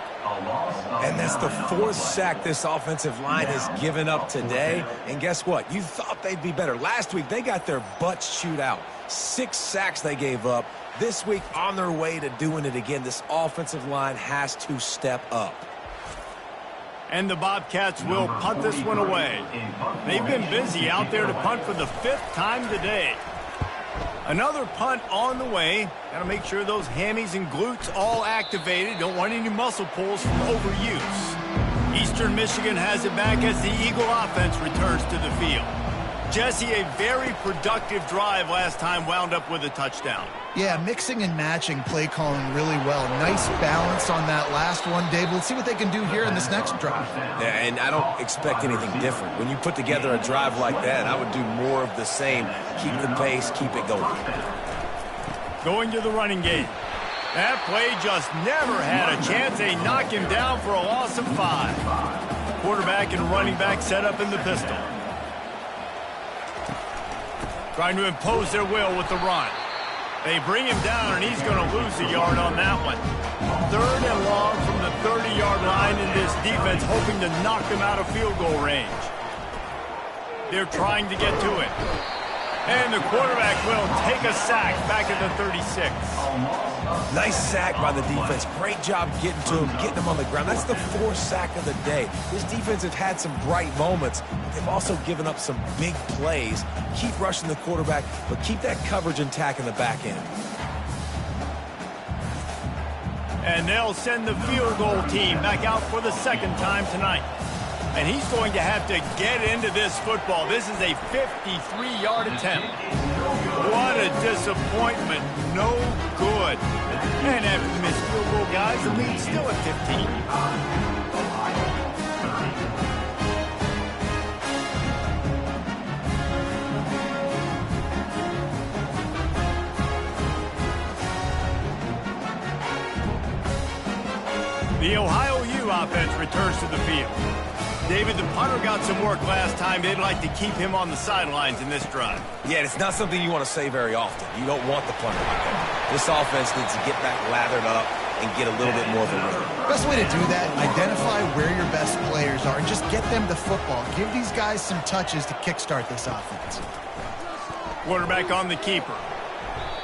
And that's the 4th sack this offensive line has given up today. And guess what? You thought they'd be better. Last week, they got their butts chewed out. 6 sacks they gave up. This week, on their way to doing it again, this offensive line has to step up. And the Bobcats will punt this one away. They've been busy out there to punt for the 5th time today. Another punt on the way. Got to make sure those hammies and glutes all activated. Don't want any muscle pulls from overuse. Eastern Michigan has it back as the Eagle offense returns to the field. Jesse, a very productive drive last time, wound up with a touchdown. Yeah, mixing and matching play calling really well. Nice balance on that last one, Dave. Let's see what they can do here in this next drive. Yeah, and I don't expect anything different. When you put together a drive like that, I would do more of the same. Keep the pace, keep it going. Going to the running game. That play just never had a chance. They knock him down for a loss of 5. Quarterback and running back set up in the pistol. Trying to impose their will with the run. They bring him down, and he's going to lose a yard on that one. 3rd and long from the 30-yard line, in this defense hoping to knock them out of field goal range. They're trying to get to it. And the quarterback will take a sack back at the 36. Nice sack by the defense. Great job getting to him, getting him on the ground. That's the 4th sack of the day. This defense has had some bright moments, but they've also given up some big plays. Keep rushing the quarterback, but keep that coverage intact in the back end. And they'll send the field goal team back out for the 2nd time tonight. And he's going to have to get into this football. This is a 53-yard attempt. What a disappointment. No good. And after the missed field goal, guys, the lead's still at 15. The Ohio U offense returns to the field. David, the punter got some work last time. They'd like to keep him on the sidelines in this drive. Yeah, it's not something you want to say very often. You don't want the punter like that. This offense needs to get back lathered up and get a little bit more of a rhythm. Best way to do that, identify where your best players are and just get them the football. Give these guys some touches to kickstart this offense. Quarterback on the keeper.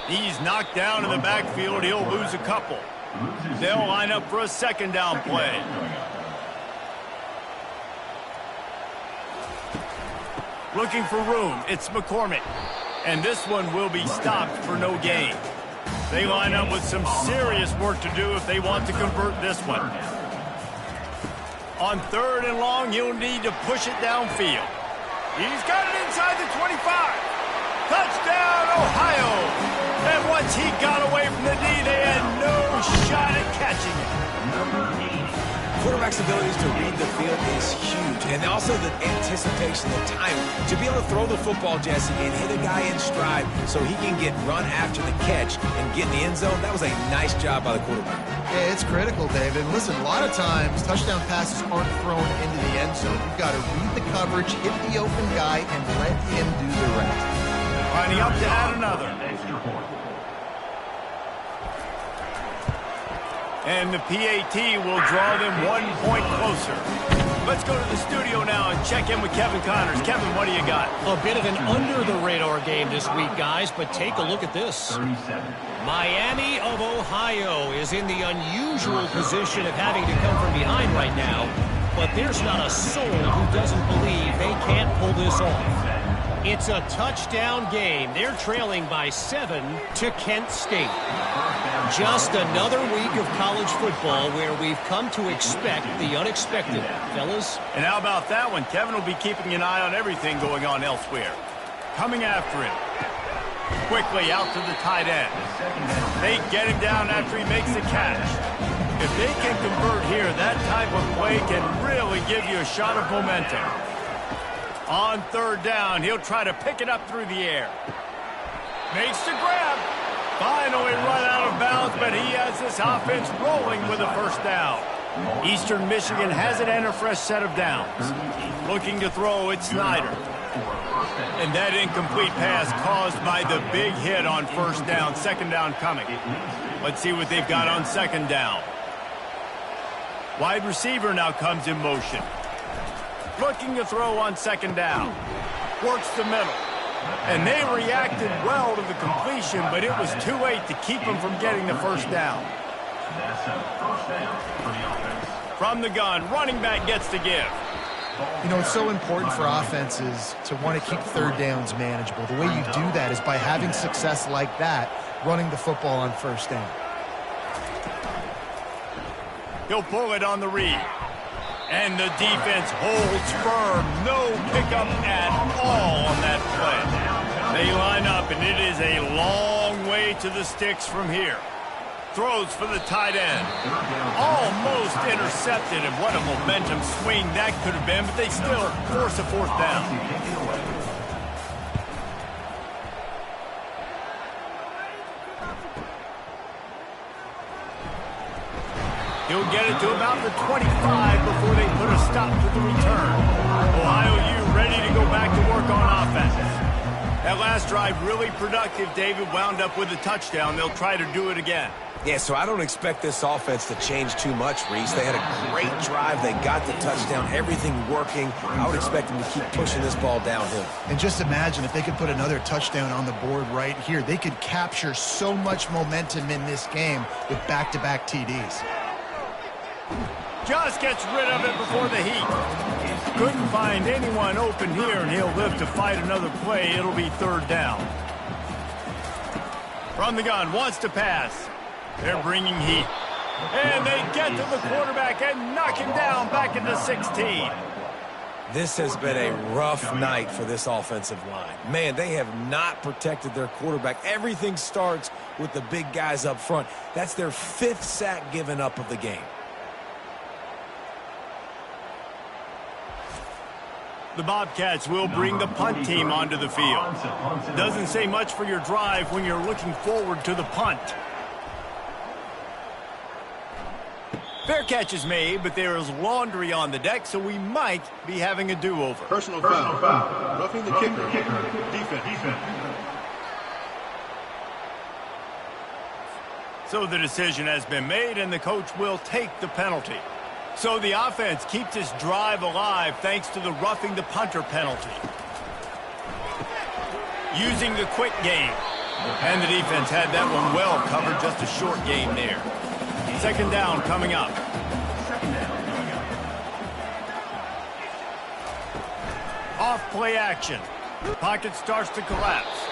He's knocked down in the backfield. He'll lose a couple. They'll line up for a second down play. Looking for room. It's McCormick. And this one will be stopped for no gain. They line up with some serious work to do if they want to convert this one. On 3rd and long, he'll need to push it downfield. He's got it inside the 25. Touchdown, Ohio! And once he got away from the knee, they had no shot at catching it. Quarterback's abilities to read the field is huge, and also the anticipation, the time to be able to throw the football, Jesse, and hit a guy in stride so he can get run after the catch and get in the end zone. That was a nice job by the quarterback. Yeah, it's critical, David. Listen, a lot of times touchdown passes aren't thrown into the end zone. You've got to read the coverage, hit the open guy, and let him do the rest. Lining up to add another. And the PAT will draw them 1 point closer. Let's go to the studio now and check in with Kevin Connors. Kevin, what do you got? A bit of an under-the-radar game this week, guys, but take a look at this. Miami of Ohio is in the unusual position of having to come from behind right now, but there's not a soul who doesn't believe they can't pull this off. It's a touchdown game. They're trailing by 7 to Kent State. Just another week of college football where we've come to expect the unexpected, fellas. And how about that one? Kevin will be keeping an eye on everything going on elsewhere. Coming after him. Quickly out to the tight end. They get him down after he makes the catch. If they can convert here, that type of play can really give you a shot of momentum. On 3rd down, he'll try to pick it up through the air. Makes the grab. Finally run out of bounds, but he has this offense rolling with a first down. Eastern Michigan has it and a fresh set of downs. Looking to throw, it's Snyder. And that incomplete pass caused by the big hit on 1st down. 2nd down coming. Let's see what they've got on 2nd down. Wide receiver now comes in motion. Looking to throw on 2nd down. Works the middle. And they reacted well to the completion, but it was too late to keep them from getting the 1st down. From the gun, running back gets the give. You know, it's so important for offenses to want to keep 3rd downs manageable. The way you do that is by having success like that, running the football on 1st down. He'll pull it on the read. And the defense holds firm. No pickup at all on that play. They line up, and it is a long way to the sticks from here. Throws for the tight end. Almost intercepted, and what a momentum swing that could have been, but they still force a 4th down. He'll get it to about the 25 before they put a stop to the return. Ohio U ready to go back to work on offense. That last drive really productive. David wound up with a touchdown. They'll try to do it again. Yeah, so I don't expect this offense to change too much, Reese. They had a great drive. They got the touchdown. Everything working. I would expect them to keep pushing this ball downhill. And just imagine if they could put another touchdown on the board right here. They could capture so much momentum in this game with back-to-back TDs. Just gets rid of it before the heat. Couldn't find anyone open here, and he'll live to fight another play. It'll be 3rd down. From the gun, wants to pass. They're bringing heat. And they get to the quarterback and knock him down back into 16. This has been a rough night for this offensive line. Man, they have not protected their quarterback. Everything starts with the big guys up front. That's their 5th sack given up of the game. The Bobcats will bring the punt team onto the field. Doesn't say much for your drive when you're looking forward to the punt. Fair catch is made, but there is laundry on the deck, so we might be having a do-over. Personal foul. Roughing the kicker. Defense. So the decision has been made, and the coach will take the penalty. So the offense keeps this drive alive thanks to the roughing the punter penalty. Using the quick game. And the defense had that one well covered, just a short game there. Second down coming up. Off play action. Pocket starts to collapse.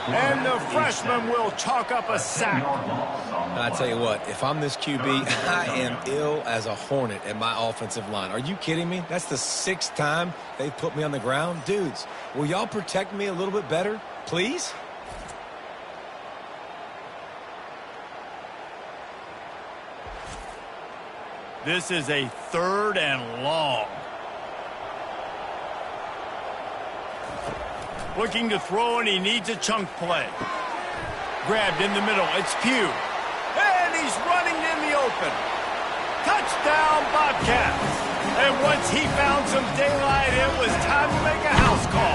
And the freshman will chalk up a sack. And I tell you what, if I'm this QB, I am ill as a hornet at my offensive line. Are you kidding me? That's the 6th time they've put me on the ground. Dudes, will y'all protect me a little bit better, please? This is a 3rd and long. Looking to throw, and he needs a chunk play. Grabbed in the middle. It's Pugh. And he's running in the open. Touchdown, Bobcats. And once he found some daylight, it was time to make a house call.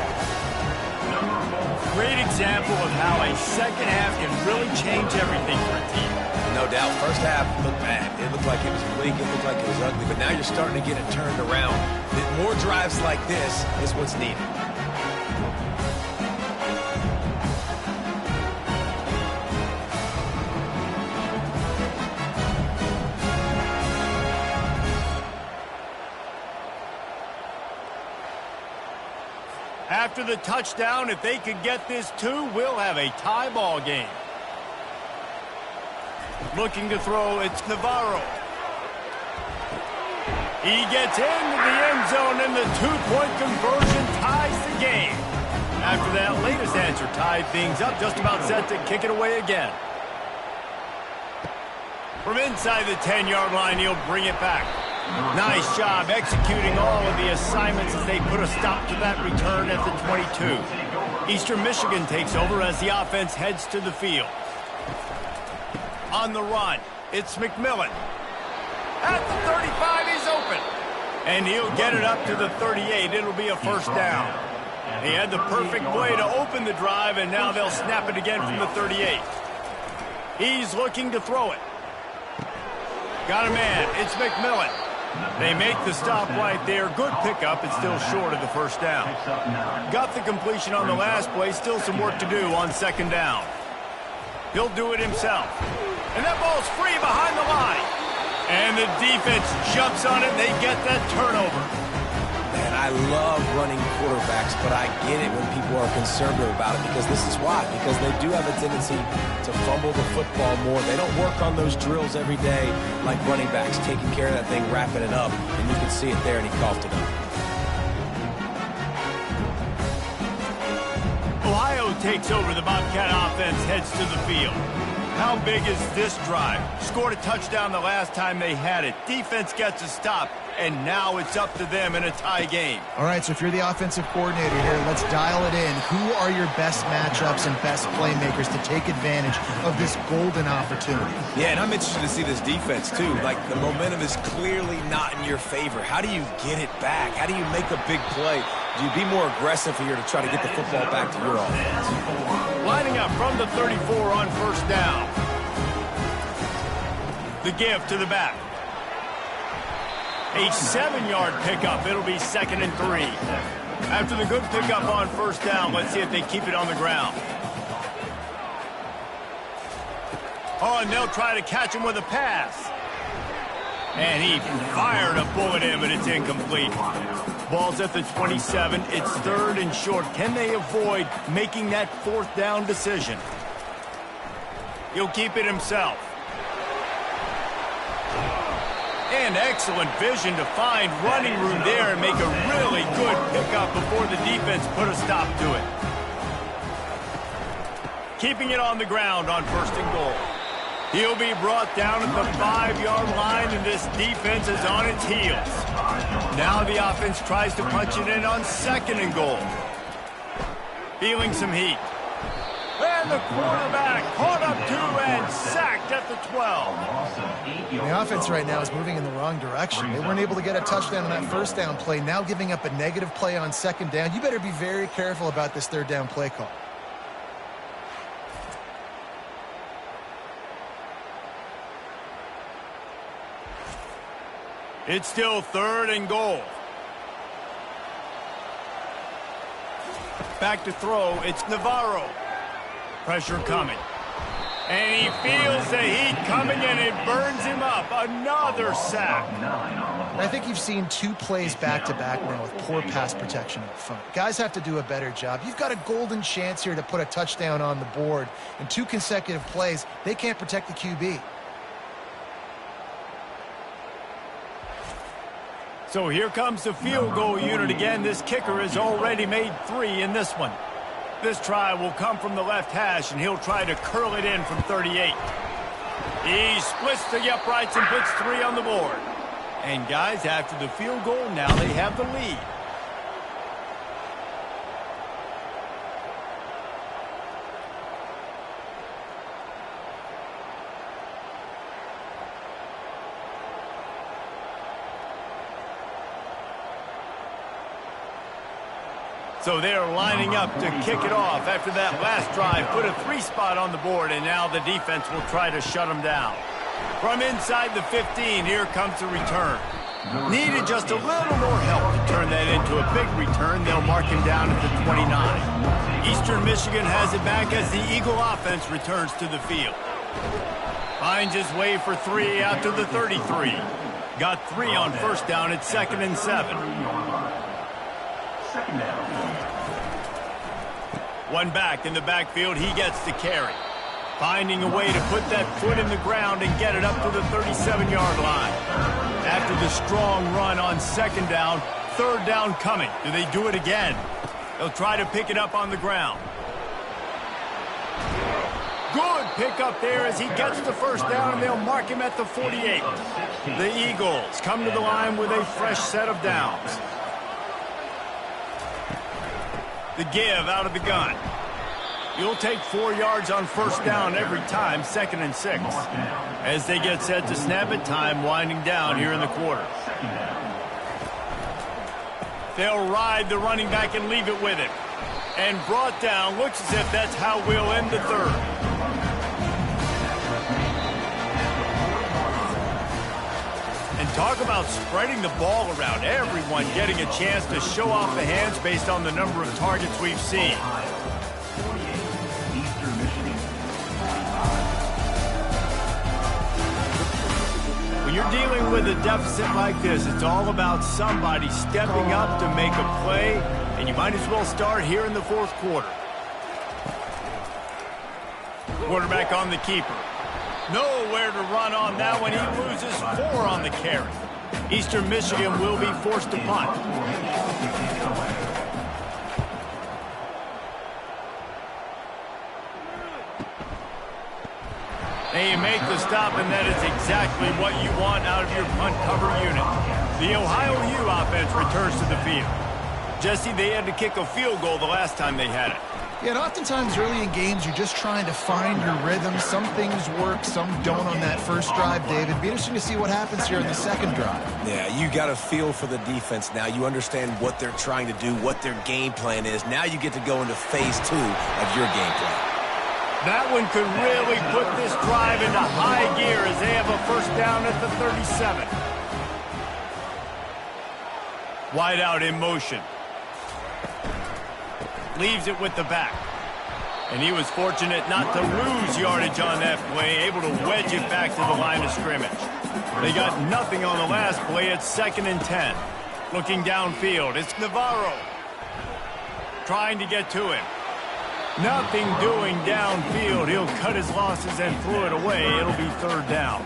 Great example of how a second half can really change everything for a team. No doubt. First half looked bad. It looked like it was bleak. It looked like it was ugly. But now you're starting to get it turned around. More drives like this is what's needed. After the touchdown, if they could get this too, we'll have a tie ball game. Looking to throw, it's Navarro. He gets into the end zone, and the 2-point conversion ties the game. After that latest answer tied things up, just about set to kick it away again. From inside the 10-yard line, he'll bring it back. Nice job executing all of the assignments as they put a stop to that return at the 22. Eastern Michigan takes over as the offense heads to the field. On the run, it's McMillan. At the 35, he's open. And he'll get it up to the 38. It'll be a first down. He had the perfect play to open the drive, and now they'll snap it again from the 38. He's looking to throw it. Got a man. It's McMillan. They make the stop right there. Good pickup. It's still short of the first down. Got the completion on the last play. Still some work to do on second down. He'll do it himself. And that ball's free behind the line. And the defense jumps on it. They get that turnover. Man, I love running quarterbacks, but I get it when people are conservative about it, because this is why. Because they do have a tendency to fumble the football more. They don't work on those drills every day like running backs, taking care of that thing, wrapping it up, and you can see it there, and he coughed it up. Ohio takes over. The Bobcat offense heads to the field. How big is this drive? Scored a touchdown the last time they had it. Defense gets a stop, and now it's up to them in a tie game. All right, so if you're the offensive coordinator here, let's dial it in. Who are your best matchups and best playmakers to take advantage of this golden opportunity? Yeah, and I'm interested to see this defense, too. Like, the momentum is clearly not in your favor. How do you get it back? How do you make a big play? Do you be more aggressive here to try to get the football back to your offense? Lining up from the 34 on first down. The give to the back. A 7-yard pickup. It'll be 2nd and 3. After the good pickup on first down, let's see if they keep it on the ground. Oh, and they'll try to catch him with a pass. And he fired a bullet in, but it's incomplete. Ball's at the 27. It's 3rd and short. Can they avoid making that 4th down decision? He'll keep it himself. And excellent vision to find running room there and make a really good pickup before the defense put a stop to it. Keeping it on the ground on 1st and goal. He'll be brought down at the 5-yard line, and this defense is on its heels. Now the offense tries to punch it in on 2nd and goal. Feeling some heat. And the quarterback caught up 2 and sacked at the 12. The offense right now is moving in the wrong direction. They weren't able to get a touchdown on that first down play, now giving up a negative play on second down. You better be very careful about this third down play call. It's still 3rd and goal. Back to throw, it's Navarro. Pressure coming. And he feels the heat coming, and it burns him up. Another sack. I think you've seen 2 plays back-to-back now with poor pass protection up front. Guys have to do a better job. You've got a golden chance here to put a touchdown on the board. In 2 consecutive plays, they can't protect the QB. So here comes the field goal unit again. This kicker has already made 3 in this one. This try will come from the left hash, and he'll try to curl it in from 38. He splits the uprights and puts 3 on the board. And guys, after the field goal, now they have the lead. So they're lining up to kick it off after that last drive. Put a 3 spot on the board, and now the defense will try to shut them down. From inside the 15, here comes the return. Needed just a little more help to turn that into a big return. They'll mark him down at the 29. Eastern Michigan has it back as the Eagle offense returns to the field. Finds his way for 3 out to the 33. Got 3 on first down at 2nd and 7. One back in the backfield, he gets the carry. Finding a way to put that foot in the ground and get it up to the 37-yard line. After the strong run on 2nd down, 3rd down coming. Do they do it again? They'll try to pick it up on the ground. Good pickup there as he gets the first down, and they'll mark him at the 48. The Eagles come to the line with a fresh set of downs. The give out of the gun. You'll take 4 yards on first down every time, 2nd and 6. As they get set to snap it, time winding down here in the quarter. They'll ride the running back and leave it with him. And brought down, looks as if that's how we'll end the 3rd. And talk about spreading the ball around. Everyone getting a chance to show off the hands based on the number of targets we've seen. When you're dealing with a deficit like this, it's all about somebody stepping up to make a play, and you might as well start here in the 4th quarter. Quarterback on the keeper. Nowhere to run on that one. He loses 4 on the carry. Eastern Michigan will be forced to punt. And you make the stop, and that is exactly what you want out of your punt cover unit. The Ohio U offense returns to the field. Jesse, they had to kick a field goal the last time they had it. Yeah, and oftentimes early in games, you're just trying to find your rhythm. Some things work, some don't on that first drive, David. It'd be interesting to see what happens here in the 2nd drive. Yeah, you got a feel for the defense now. You understand what they're trying to do, what their game plan is. Now you get to go into phase 2 of your game plan. That one could really put this drive into high gear as they have a first down at the 37. Wide out in motion. Leaves it with the back. And he was fortunate not to lose yardage on that play, able to wedge it back to the line of scrimmage. They got nothing on the last play at 2nd and 10. Looking downfield, it's Navarro. Trying to get to him. Nothing doing downfield. He'll cut his losses and throw it away. It'll be 3rd down.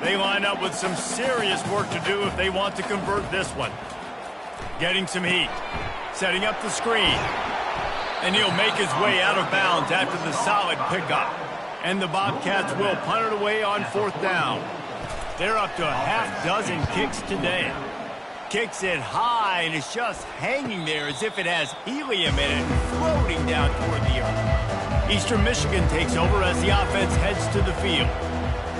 They line up with some serious work to do if they want to convert this one. Getting some heat. Setting up the screen. And he'll make his way out of bounds after the solid pickup. And the Bobcats will punt it away on 4th down. They're up to a half-dozen kicks today. Kicks it high, and it's just hanging there as if it has helium in it, floating down toward the earth. Eastern Michigan takes over as the offense heads to the field.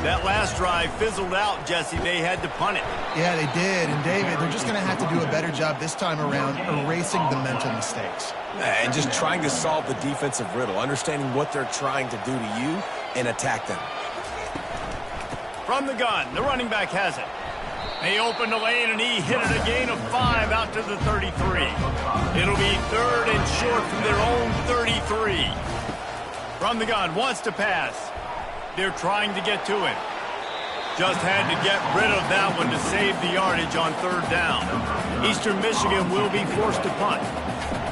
That last drive fizzled out, Jesse. They had to punt it. Yeah, they did. And, David, they're just going to have to do a better job this time around erasing the mental mistakes. And just trying to solve the defensive riddle, understanding what they're trying to do to you and attack them. From the gun, the running back has it. They opened the lane, and he hit it a gain of 5 out to the 33. It'll be 3rd and short from their own 33. From the gun, wants to pass. They're trying to get to him. Just had to get rid of that one to save the yardage on 3rd down. Eastern Michigan will be forced to punt.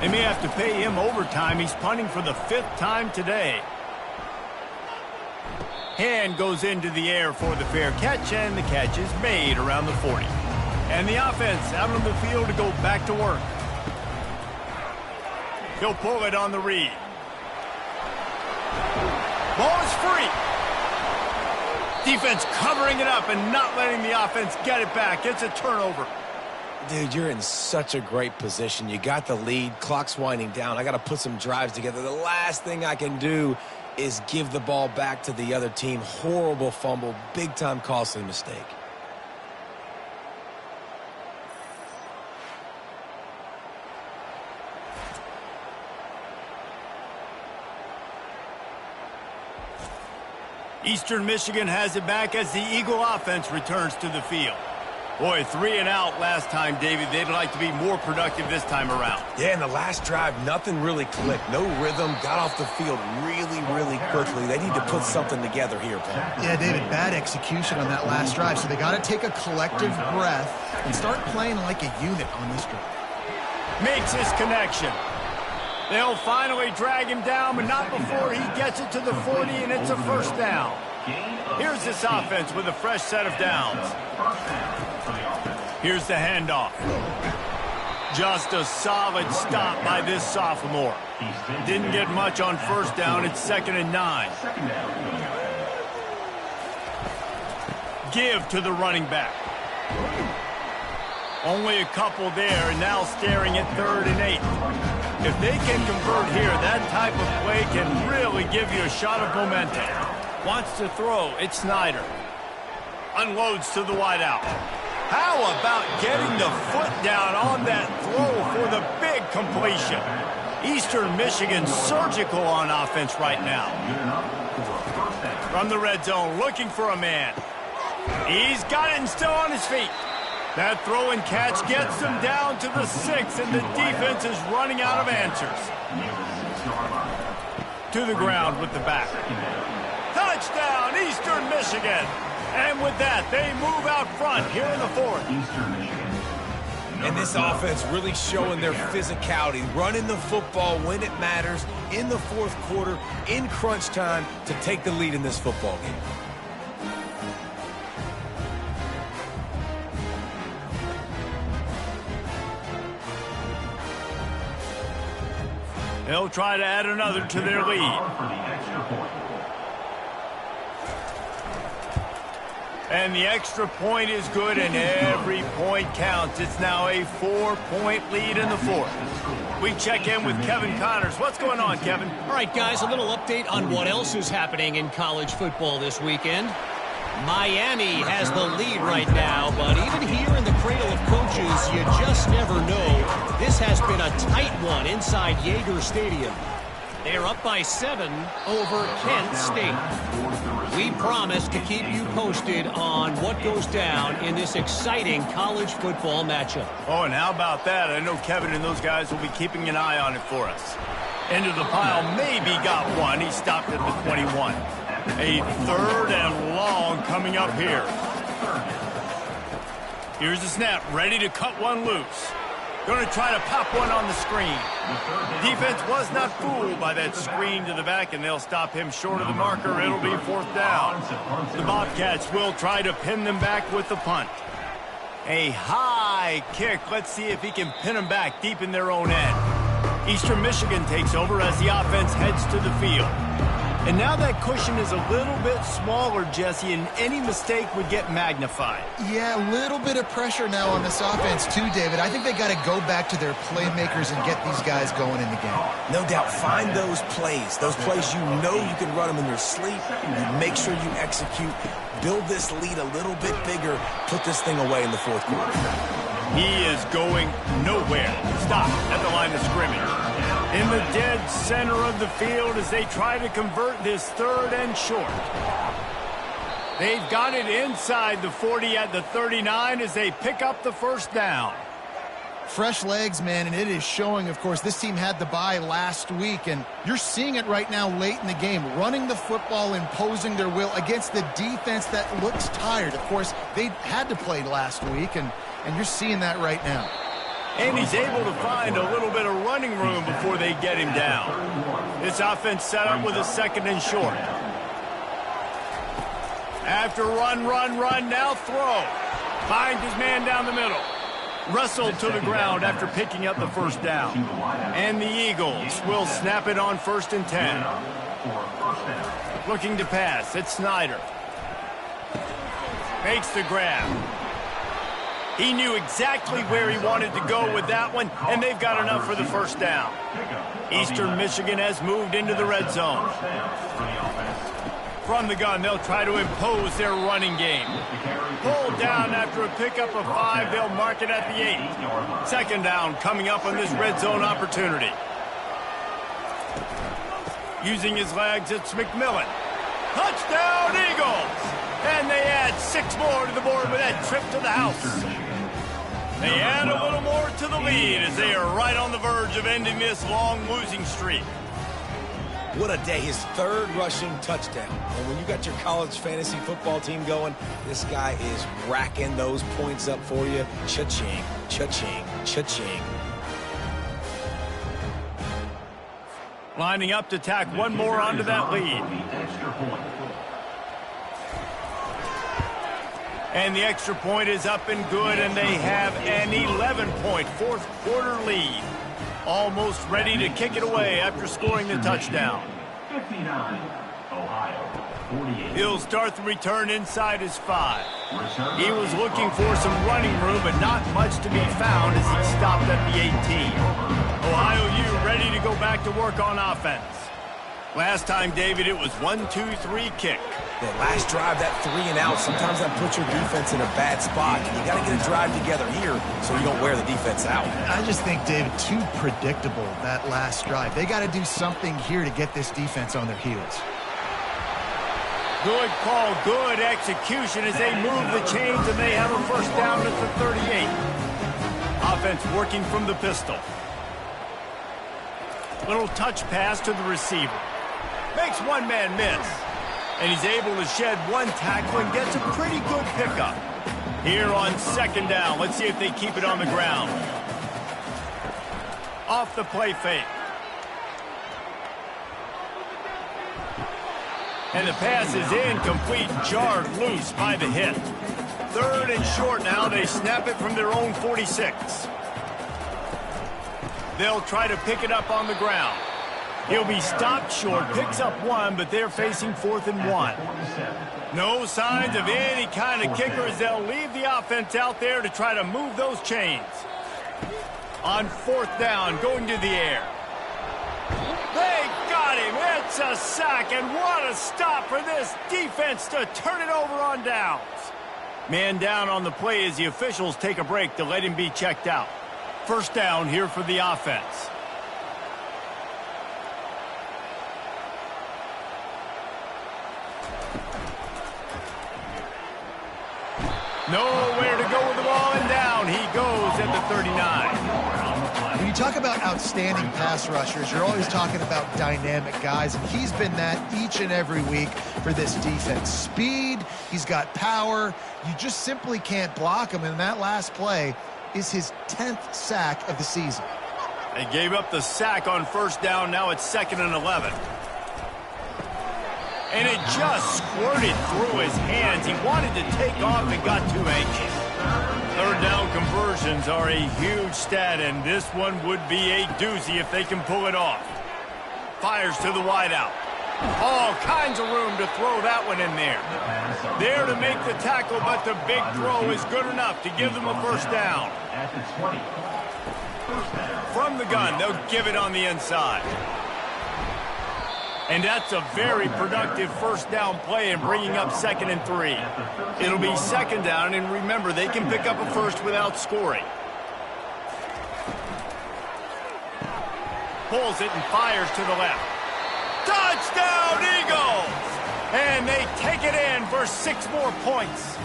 They may have to pay him overtime. He's punting for the 5th time today. Hand goes into the air for the fair catch, and the catch is made around the 40. And the offense out on the field to go back to work. He'll pull it on the read. Ball is free. Defense covering it up and not letting the offense get it back. It's a turnover. Dude, you're in such a great position. You got the lead. Clock's winding down. I got to put some drives together. The last thing I can do is give the ball back to the other team. Horrible fumble. Big-time costly mistake. Eastern Michigan has it back as the Eagle offense returns to the field. Boy, 3 and out last time, David. They'd like to be more productive this time around. Yeah, in the last drive, nothing really clicked. No rhythm. Got off the field really, really quickly. They need to put something together here, Paul. Yeah, David, bad execution on that last drive. So they got to take a collective breath and start playing like a unit on this drive. Makes his connection. They'll finally drag him down, but not before he gets it to the 40, and it's a 1st down. Here's this offense with a fresh set of downs. Here's the handoff. Just a solid stop by this sophomore. Didn't get much on 1st down. It's 2nd and 9. Give to the running back. Only a couple there, and now staring at 3rd and 8. If they can convert here, that type of play can really give you a shot of momentum. Wants to throw. It's Snyder. Unloads to the wideout. How about getting the foot down on that throw for the big completion? Eastern Michigan surgical on offense right now. From the red zone, looking for a man. He's got it and still on his feet. That throw and catch gets them down to the 6, and the defense is running out of answers. To the ground with the back. Touchdown, Eastern Michigan. And with that, they move out front here in the 4th. And this offense really showing their physicality, running the football when it matters, in the 4th quarter, in crunch time, to take the lead in this football game. They'll try to add another to their lead. And the extra point is good, and every point counts. It's now a 4-point lead in the 4th. We check in with Kevin Connors. What's going on, Kevin? All right, guys, a little update on what else is happening in college football this weekend. Miami has the lead right now, but even here in the cradle of coaches, you just never know. This has been a tight one inside Yager Stadium. They're up by 7 over Kent State. We promise to keep you posted on what goes down in this exciting college football matchup. Oh, and how about that? I know Kevin and those guys will be keeping an eye on it for us. Into the pile, maybe got one. He stopped at the 21. A 3rd and long coming up here. Here's the snap, ready to cut one loose. Going to try to pop one on the screen. Defense was not fooled by that screen to the back, and they'll stop him short of the marker. It'll be 4th down. The Bobcats will try to pin them back with the punt. A high kick. Let's see if he can pin them back deep in their own end. Eastern Michigan takes over as the offense heads to the field. And now that cushion is a little bit smaller, Jesse, and any mistake would get magnified. Yeah, a little bit of pressure now on this offense too, David. I think they got to go back to their playmakers and get these guys going in the game. No doubt, find those plays you know you can run them in your sleep. You make sure you execute. Build this lead a little bit bigger. Put this thing away in the fourth quarter. He is going nowhere. Stop at the line of scrimmage. In the dead center of the field as they try to convert this 3rd and short. They've got it inside the 40 at the 39 as they pick up the first down. Fresh legs, man, and it is showing, of course. This team had the bye last week, and you're seeing it right now late in the game. Running the football, imposing their will against the defense that looks tired. Of course, they had to play last week, and you're seeing that right now. And he's able to find a little bit of running room before they get him down. This offense set up with a 2nd and short. After run, now throw. Finds his man down the middle. Wrestled to the ground after picking up the first down. And the Eagles will snap it on 1st and 10. Looking to pass, it's Snyder. Makes the grab. He knew exactly where he wanted to go with that one, and they've got enough for the first down. Eastern Michigan has moved into the red zone. From the gun, they'll try to impose their running game. Pulled down after a pickup of 5, they'll mark it at the 8. 2nd down coming up on this red zone opportunity. Using his legs, it's McMillan. Touchdown, Eagles! And they add 6 more to the board with that trip to the house. They add a little more to the lead as they are right on the verge of ending this long losing streak. What a day. His 3rd rushing touchdown. And when you got your college fantasy football team going, this guy is racking those points up for you. Cha-ching, cha-ching, cha-ching. Lining up to tack one more onto that lead. And the extra point is up and good, and they have an 11-point 4th quarter lead. Almost ready to kick it away after scoring the touchdown. 59, Ohio, 48. He'll start the return inside his 5. He was looking for some running room, but not much to be found as he stopped at the 18. Ohio U ready to go back to work on offense. Last time, David, it was 1-2-3 kick. The last drive, that 3 and out, sometimes that puts your defense in a bad spot. You got to get a drive together here so you don't wear the defense out. I just think, David, too predictable, that last drive. They got to do something here to get this defense on their heels. Good call, good execution as they move the chains, and they have a first down at the 38. Offense working from the pistol. Little touch pass to the receiver. Makes one man miss. And he's able to shed one tackle and gets a pretty good pickup. Here on 2nd down, let's see if they keep it on the ground. Off the play fake. And the pass is incomplete, jarred loose by the hit. 3rd and short now, they snap it from their own 46. They'll try to pick it up on the ground. He'll be stopped short, picks up 1, but they're facing 4th and 1. No signs of any kind of kickers. They'll leave the offense out there to try to move those chains. On 4th down, going to the air. They got him. It's a sack, and what a stop for this defense to turn it over on downs. Man down on the play as the officials take a break to let him be checked out. First down here for the offense. Nowhere to go with the ball, and down he goes at the 39. When you talk about outstanding pass rushers, you're always talking about dynamic guys, and he's been that each and every week for this defense. Speed, he's got power. You just simply can't block him, and that last play is his 10th sack of the season. They gave up the sack on first down. Now it's 2nd and 11. And it just squirted through his hands. He wanted to take off and got too anxious. 3rd down conversions are a huge stat, and this one would be a doozy if they can pull it off. Fires to the wideout. All kinds of room to throw that one in there. There to make the tackle, but the big throw is good enough to give them a first down. At the 20. First down. From the gun, they'll give it on the inside. And that's a very productive first down play in bringing up 2nd and 3. It'll be 2nd down, and remember, they can pick up a first without scoring. Pulls it and fires to the left. Touchdown, Eagles! And they take it in for 6 more points.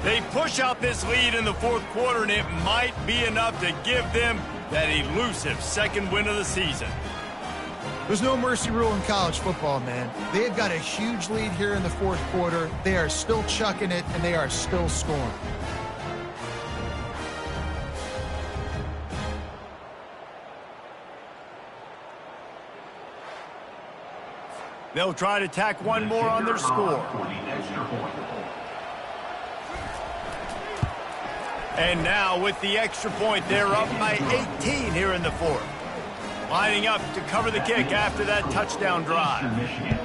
They push out this lead in the 4th quarter, and it might be enough to give them that elusive 2nd win of the season. There's no mercy rule in college football, man. They have got a huge lead here in the 4th quarter. They are still chucking it, and they are still scoring. They'll try to tack one more on their score. And now with the extra point, they're up by 18 here in the 4th. Lining up to cover the kick after that touchdown drive. Michigan,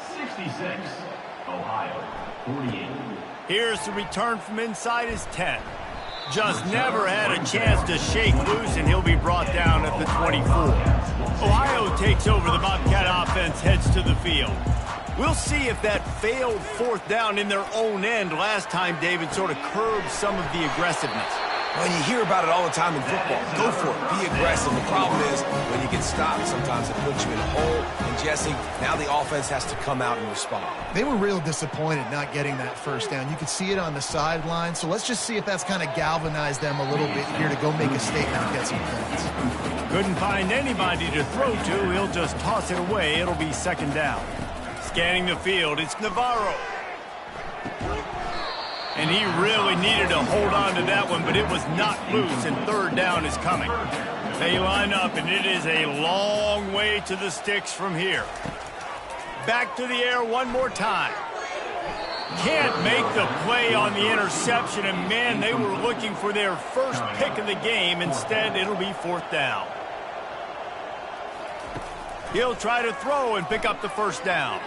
66. Ohio, 48. Here's the return from inside his 10. Just never had a chance to shake loose, and he'll be brought down at the 24. Ohio takes over. The Bobcat offense heads to the field. We'll see if that failed 4th down in their own end last time, David, sort of curbed some of the aggressiveness. Well, you hear about it all the time in football. Go for it. Be aggressive. The problem is when you get stopped, sometimes it puts you in a hole. And, Jesse, now the offense has to come out and respond. They were real disappointed not getting that first down. You could see it on the sideline. So let's just see if that's kind of galvanized them a little bit here to go make a statement and get some points. Couldn't find anybody to throw to. He'll just toss it away. It'll be 2nd down. Scanning the field, it's Navarro. And he really needed to hold on to that one, but it was not loose, and 3rd down is coming. They line up, and it is a long way to the sticks from here. Back to the air one more time. Can't make the play on the interception, and man, they were looking for their first pick of the game. Instead, it'll be 4th down. He'll try to throw and pick up the first down.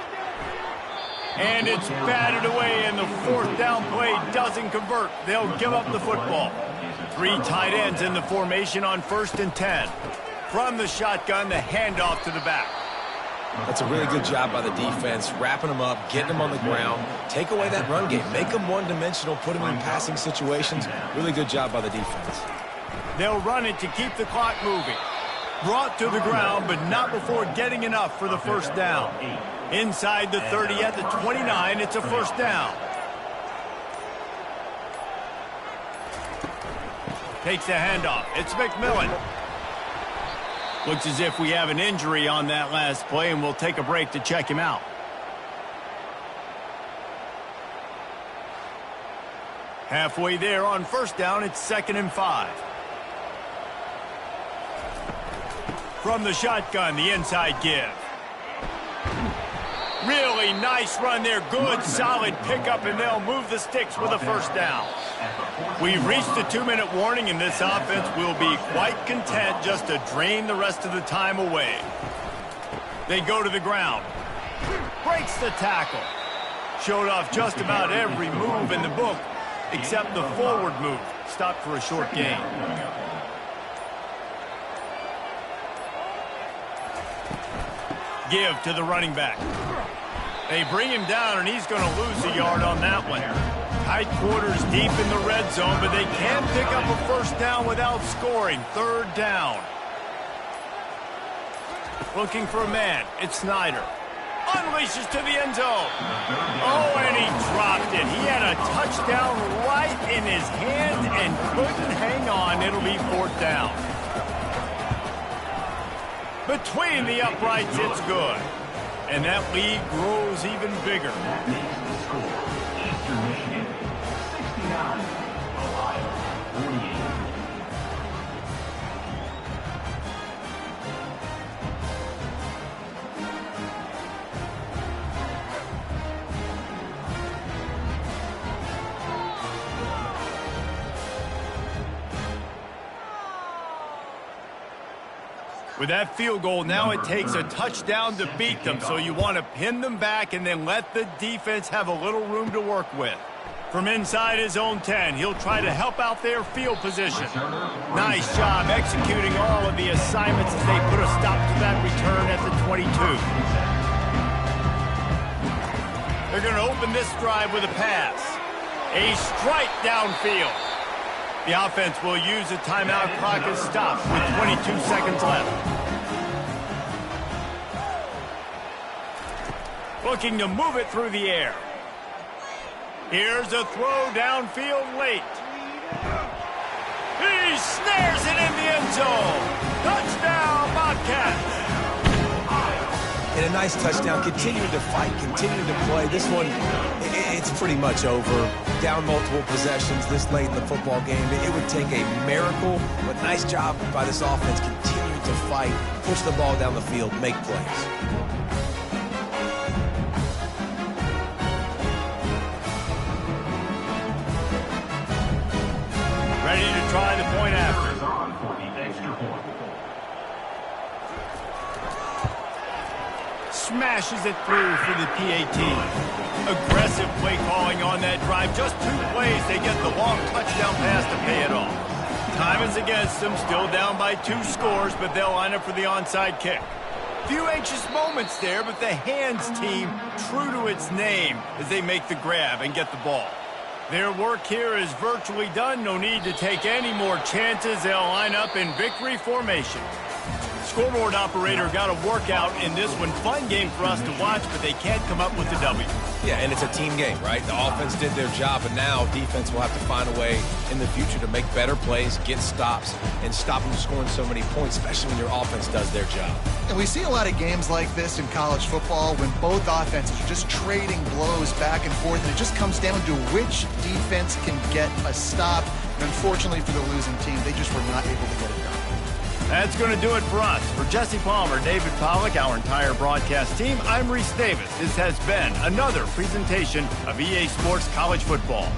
And it's batted away, and the 4th down play doesn't convert. They'll give up the football. 3 tight ends in the formation on 1st and 10. From the shotgun, the handoff to the back. That's a really good job by the defense, wrapping them up, getting them on the ground, take away that run game, make them one-dimensional, put them in passing situations. Really good job by the defense. They'll run it to keep the clock moving. Brought to the ground, but not before getting enough for the first down. Inside the 30 at the 29, it's a first down. Takes the handoff. It's McMillan. Looks as if we have an injury on that last play, and we'll take a break to check him out. Halfway there on first down, it's 2nd and 5. From the shotgun, the inside give. Really nice run there. Good, solid pickup, and they'll move the sticks with a first down. We've reached the 2-minute warning, and this offense will be quite content just to drain the rest of the time away. They go to the ground. Breaks the tackle. Showed off just about every move in the book, except the forward move. Stopped for a short gain. Give to the running back. They bring him down, and he's going to lose a yard on that one. Tight quarters deep in the red zone, but they can pick up a first down without scoring. 3rd down. Looking for a man. It's Snyder. Unleashes to the end zone. Oh, and he dropped it. He had a touchdown right in his hand and couldn't hang on. It'll be 4th down. Between the uprights, it's good. And that lead grows even bigger. That makes the score. Eastern Michigan, 69. Ohio, 48. With that field goal, now it takes a touchdown to beat them, so you want to pin them back and then let the defense have a little room to work with. From inside his own 10, he'll try to help out their field position. Nice job executing all of the assignments as they put a stop to that return at the 22. They're going to open this drive with a pass. A strike downfield. The offense will use the timeout clock as stopped with 22 seconds left. Looking to move it through the air. Here's a throw downfield late. He snares it in the end zone. Touchdown, Bobcats. And a nice touchdown, continuing to fight, continuing to play. This one, it's pretty much over. Down multiple possessions this late in the football game. It would take a miracle, but nice job by this offense continuing to fight, push the ball down the field, make plays. Ready to try the point after. Smashes it through for the PAT. Aggressive play calling on that drive. Just 2 plays, they get the long touchdown pass to pay it off. Time is against them, still down by 2 scores, but they'll line up for the onside kick. Few anxious moments there, but the hands team true to its name as they make the grab and get the ball. Their work here is virtually done. No need to take any more chances. They'll line up in victory formation. Scoreboard operator got a workout in this one. Fun game for us to watch, but they can't come up with the W. Yeah, and it's a team game, right? The offense did their job, and now defense will have to find a way in the future to make better plays, get stops, and stop them scoring so many points, especially when your offense does their job. And we see a lot of games like this in college football when both offenses are just trading blows back and forth, and it just comes down to which defense can get a stop. And unfortunately for the losing team, they just were not able to get it done. That's going to do it for us. For Jesse Palmer, David Pollack, our entire broadcast team, I'm Reese Davis. This has been another presentation of EA Sports College Football.